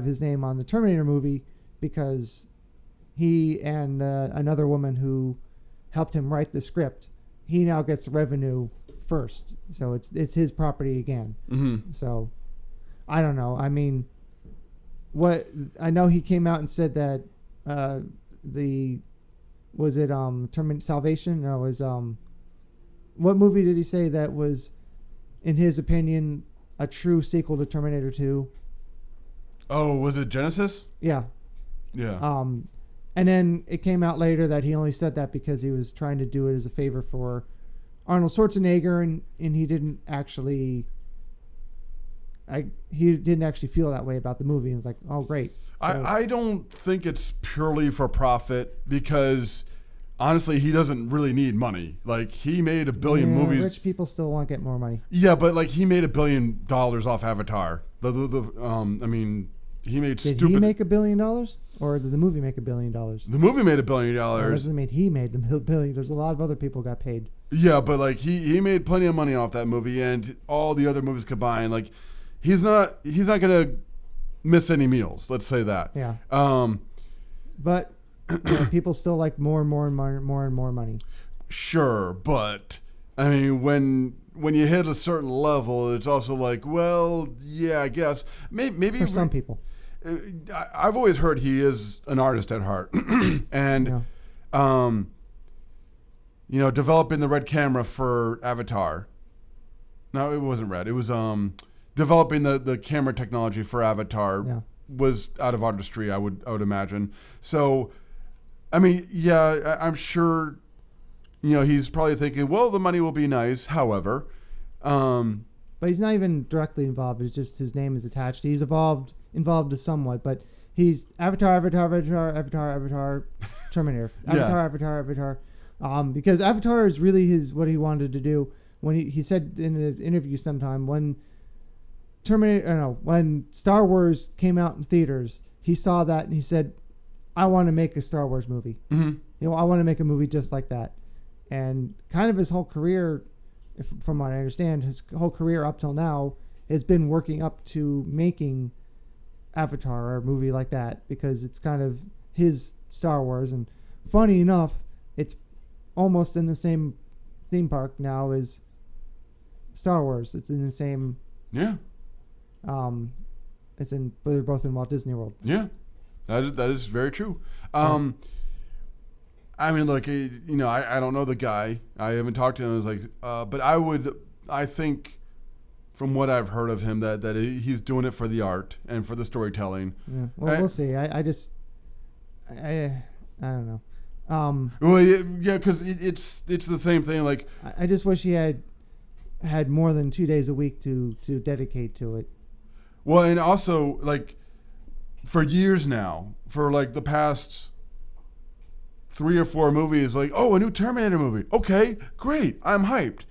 his name on the Terminator movie, because he and another woman who helped him write the script, he now gets the revenue first. So it's his property again. So I don't know. I mean, what I know, he came out and said that Salvation? No, was what movie did he say that was, in his opinion, a true sequel to Terminator 2? Oh, was it Genesis? Yeah. Yeah. And then it came out later that he only said that because he was trying to do it as a favor for Arnold Schwarzenegger, and he didn't actually feel that way about the movie. And it's like, oh, great. So, I don't think it's purely for profit, because honestly, he doesn't really need money. Like, he made $1 billion movies. Rich people still want to get more money. Yeah, but like, he made $1 billion off Avatar. I mean, he made Did he make $1 billion, or did the movie make $1 billion? The movie made $1 billion. That doesn't mean he made the $1 billion. There's a lot of other people got paid. Yeah, but like, he made plenty of money off that movie, and all the other movies combined. Like, he's not gonna miss any meals. Let's say that. Yeah. But people still like more and more and more money. Sure, but I mean, when you hit a certain level, it's also like, well, yeah, I guess maybe for some people. I've always heard he is an artist at heart, and developing the red camera for Avatar. No, it wasn't red. It was developing the camera technology for Avatar was out of artistry, I would imagine. So, I mean, yeah, I'm sure, he's probably thinking, well, the money will be nice. However, but he's not even directly involved. It's just his name is attached. He's involved to somewhat, but he's Avatar, Terminator, Avatar. Because Avatar is really what he wanted to do. When he said in an interview sometime, when Star Wars came out in theaters, he saw that and he said, I want to make a Star Wars movie. I want to make a movie just like that. And kind of his whole career, from what I understand, his whole career up till now, has been working up to making Avatar or a movie like that, because it's kind of his Star Wars. And funny enough, it's almost in the same theme park now as Star Wars. It's in the same. Yeah. They're both in Walt Disney World. Yeah, that is very true. I mean, look, I don't know the guy. I haven't talked to him. I was like, but I think, from what I've heard of him, that he's doing it for the art and for the storytelling. Yeah. Well, we'll see. I don't know. Well, yeah, because it's the same thing. Like, I just wish he had more than 2 days a week to dedicate to it. Well, and also, like, for years now, for like the past 3 or 4 movies, like, oh, a new Terminator movie. Okay, great. I'm hyped.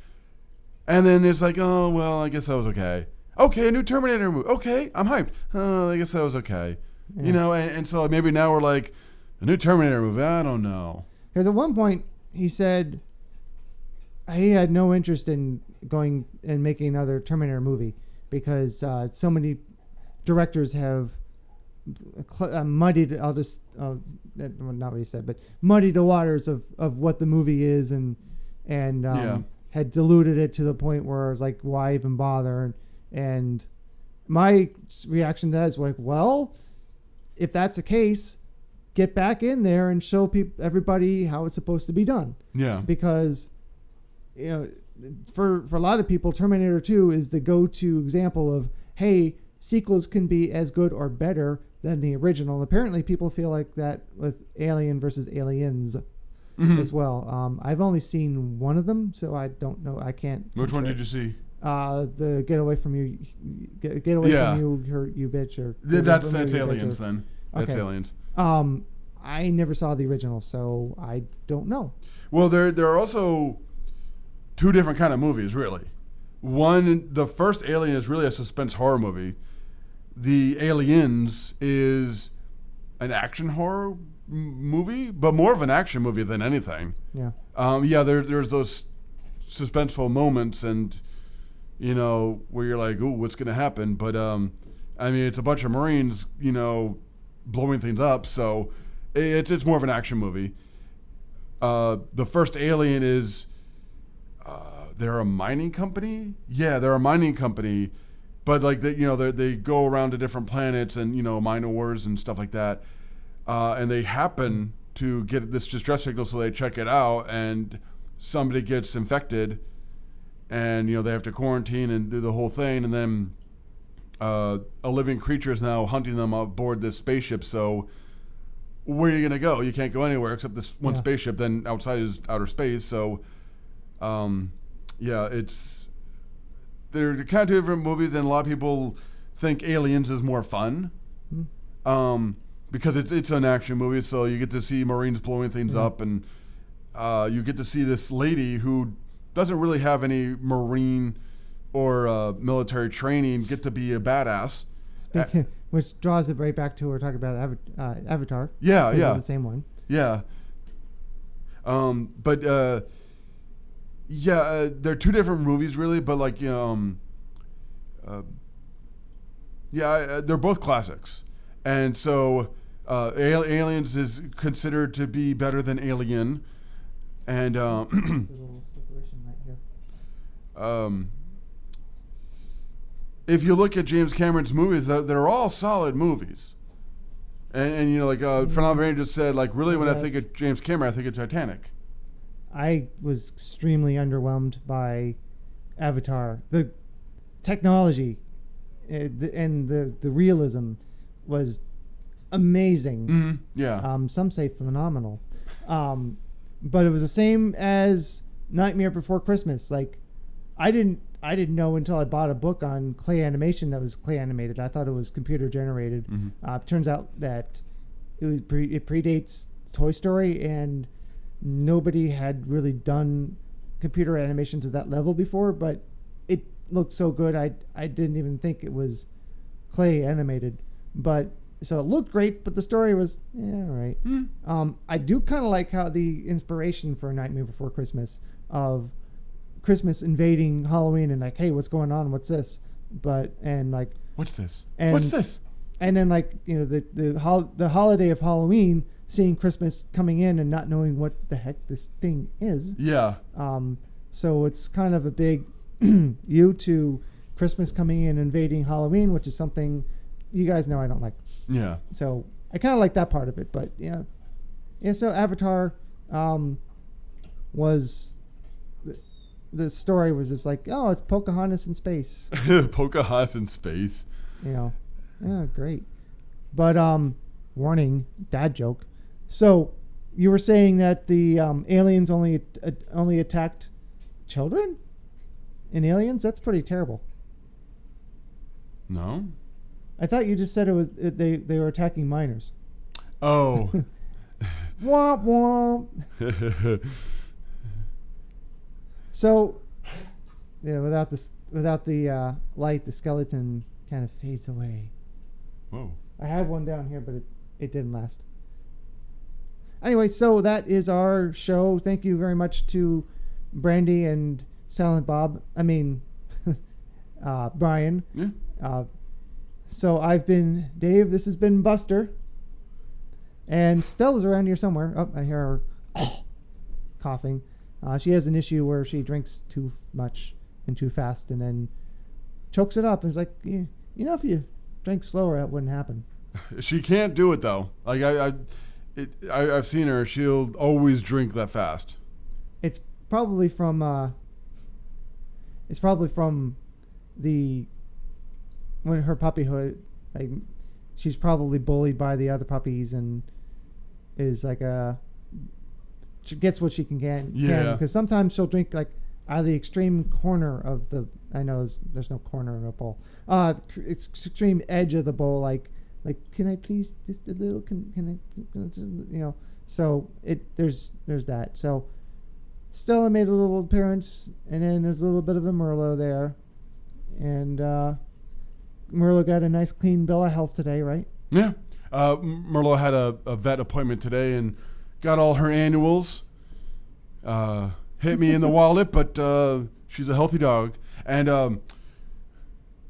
And then it's like, oh, well, I guess that was okay. Okay, a new Terminator movie. Okay, I'm hyped. Oh, I guess that was okay. Yeah. And so maybe now we're like, a new Terminator movie. I don't know. Because at one point he said he had no interest in going and making another Terminator movie, because so many directors have muddied. I'll just not what he said, but muddied the waters of what the movie is, and had diluted it to the point where it's like, why even bother? And my reaction to that is like, well, if that's the case, get back in there and show everybody how it's supposed to be done. Yeah, because for a lot of people, Terminator 2 is the go-to example of, hey, sequels can be as good or better than the original. Apparently, people feel like that with Alien versus Aliens as well. I've only seen one of them, so I don't know. I can't. Which one did you see? The Get Away From You, Get Away From You, you bitch. Or that's Aliens then. That's okay. Aliens. I never saw the original, so I don't know. Well, there are also 2 different kind of movies, really. One, the first Alien is really a suspense horror movie. The Aliens is an action horror movie, but more of an action movie than anything. Yeah. There's those suspenseful moments, and where you're like, ooh, what's gonna happen? But I mean, it's a bunch of Marines, blowing things up, so it's more of an action movie. The first Alien is they're a mining company. Yeah, they're a mining company, but like they go around to different planets and mine ores and stuff like that, and they happen to get this distress signal, so they check it out, and somebody gets infected, and they have to quarantine and do the whole thing, and then a living creature is now hunting them aboard this spaceship. So where are you gonna go? You can't go anywhere except this one spaceship. Then outside is outer space. So they're kind of 2 different movies, and a lot of people think Aliens is more fun, because it's an action movie, so you get to see Marines blowing things up, and you get to see this lady who doesn't really have any Marine or military training get to be a badass. Which draws it right back to what we're talking about Avatar. Yeah. It's the same one. Yeah. They're 2 different movies, really, but like, they're both classics. And so Aliens is considered to be better than Alien. And if you look at James Cameron's movies, they're all solid movies. And Fernando Brandi just said, like, really, when I think of James Cameron, I think of Titanic. I was extremely underwhelmed by Avatar. The technology and the realism was amazing. Mm-hmm. Yeah. Some say phenomenal. But it was the same as Nightmare Before Christmas. Like, I didn't know until I bought a book on clay animation that was clay animated. I thought it was computer generated. Mm-hmm. Turns out that it predates Toy Story, and nobody had really done computer animation to that level before, but it looked so good I didn't even think it was clay animated. But so it looked great, but the story was all right. I do kind of like how the inspiration for Nightmare Before Christmas of Christmas invading Halloween and like, hey, what's going on? What's this? but and like What's this? And- What's this? and then like the holiday of Halloween, seeing Christmas coming in and not knowing what the heck this thing is. Yeah. So it's kind of a big you to Christmas coming in, invading Halloween, which is something you guys know I don't like. Yeah. So I kind of like that part of it, but yeah. So Avatar was the story was just like, oh, it's Pocahontas in space. Pocahontas in space. Yeah, great. But warning, dad joke. So you were saying that the aliens only attacked children in Aliens? That's pretty terrible. No. I thought you just said they were attacking minors. Oh. Womp womp. So, yeah, without the light, the skeleton kind of fades away. Whoa. I have one down here, but it didn't last. Anyway, so that is our show. Thank you very much to Brandi and Silent Bob. I mean, Brian. Yeah. So I've been Dave. This has been Buster. And Stella's around here somewhere. Oh, I hear her coughing. She has an issue where she drinks too much and too fast and then chokes it up. And it's like, if you drink slower, that wouldn't happen. She can't do it though. Like I've seen her. She'll always drink that fast. It's probably from when her puppyhood. Like, she's probably bullied by the other puppies and is like she gets what she can Yeah. because sometimes she'll drink like out of the extreme corner of the. I know there's no corner in a bowl. It's extreme edge of the bowl. Like can I please just a little? Can I? So there's that. So Stella made a little appearance, and then there's a little bit of a Merlot there, and Merlot got a nice clean bill of health today, right? Yeah. Merlot had a vet appointment today and got all her annuals. Hit me in the wallet, but she's a healthy dog, and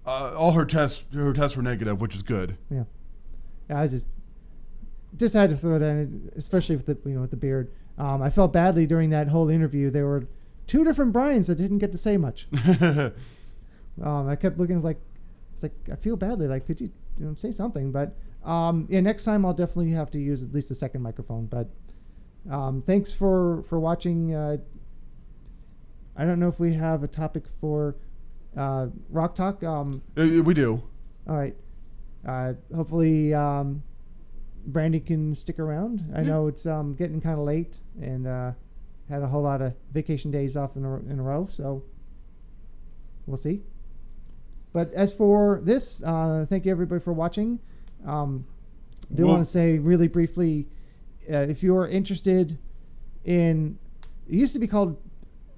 all her tests were negative, which is good. Yeah. Yeah, I just had to throw that in, especially with the beard. I felt badly during that whole interview. There were two different Brians that didn't get to say much. I kept looking like I feel badly. Like, could you say something? But next time I'll definitely have to use at least a second microphone. But thanks for watching. I don't know if we have a topic for Rock Talk. We do. All right. Hopefully, Brandi can stick around. I know it's getting kind of late and had a whole lot of vacation days off in a row, so we'll see. But as for this, thank you everybody for watching. Want to say really briefly, if you're interested in, it used to be called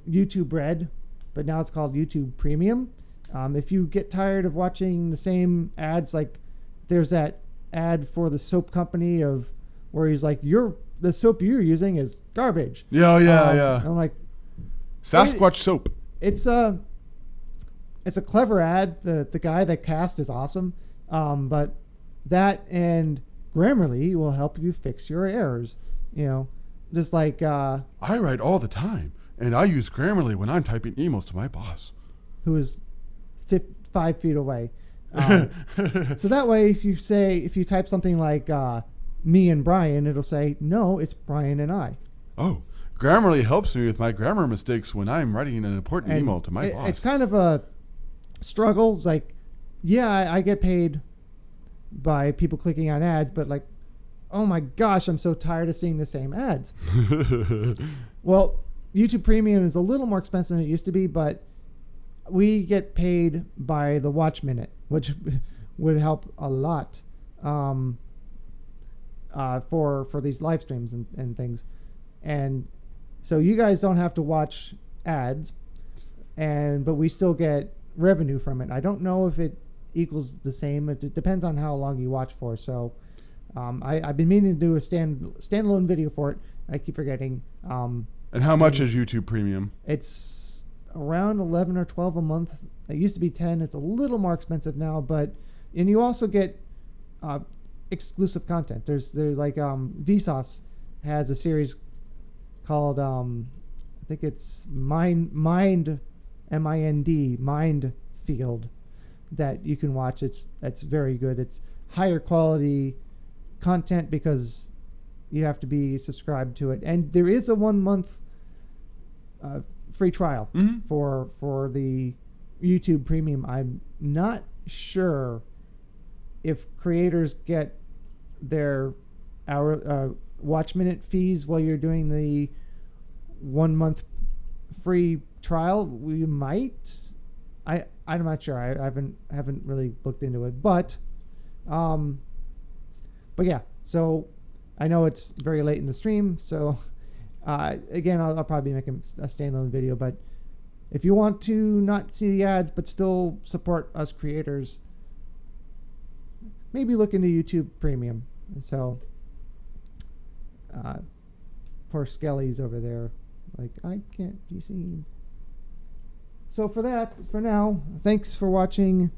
YouTube Red, but now it's called YouTube Premium. If you get tired of watching the same ads, like there's that ad for the soap company where he's like, the soap you're using is garbage. Yeah. I'm like, Sasquatch soap. It's a clever ad. The guy that cast is awesome. But that and Grammarly will help you fix your errors. Just like I write all the time, and I use Grammarly when I'm typing emails to my boss, who is 5 feet away. So that way, if you type something like me and Brian, it'll say, no, it's Brian and I. Oh, Grammarly helps me with my grammar mistakes when I'm writing an important email to my boss. It's kind of a struggle. It's like, I get paid by people clicking on ads, but like, oh my gosh, I'm so tired of seeing the same ads. Well, YouTube Premium is a little more expensive than it used to be, but we get paid by the watch minute, which would help a lot for these live streams and things. And so you guys don't have to watch ads, but we still get revenue from it. I don't know if it equals the same. It depends on how long you watch for. So I've been meaning to do a standalone video for it. I keep forgetting. And how much is YouTube Premium? It's around 11 or 12 a month. It used to be 10. It's a little more expensive now, and you also get exclusive content. There's like Vsauce has a series called I think it's Mind MIND Mind Field that you can watch. That's very good. It's higher quality content because you have to be subscribed to it, and there is a 1 month free trial for the YouTube Premium. I'm not sure if creators get their watch minute fees while you're doing the 1 month free trial. We might. I'm not sure. I haven't really looked into it, but yeah. So I know it's very late in the stream, so again, I'll probably make a standalone video. But if you want to not see the ads but still support us creators, maybe look into YouTube Premium. So poor Skelly's over there, like, I can't be seen. So for now, thanks for watching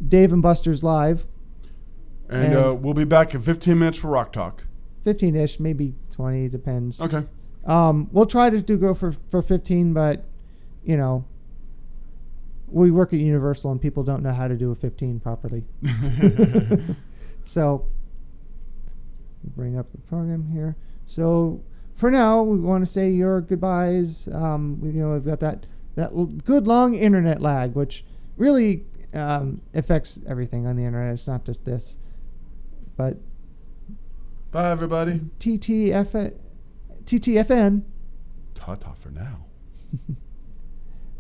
Dave and Buster's Live. And we'll be back in 15 minutes for Rock Talk. 15-ish, maybe 20, depends. Okay. We'll try to go for 15, but, you know, we work at Universal and people don't know how to do a 15 properly. So, bring up the program here. So, for now, we want to say your goodbyes. We've got that good long internet lag, which really affects everything on the internet. It's not just this. But bye, everybody. TTFN. Ta-ta for now.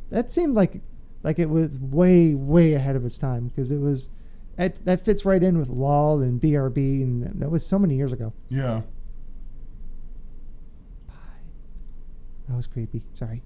That seemed like it was way, way ahead of its time, because it was that fits right in with LOL and BRB, and that was so many years ago. Yeah. Bye. That was creepy. Sorry.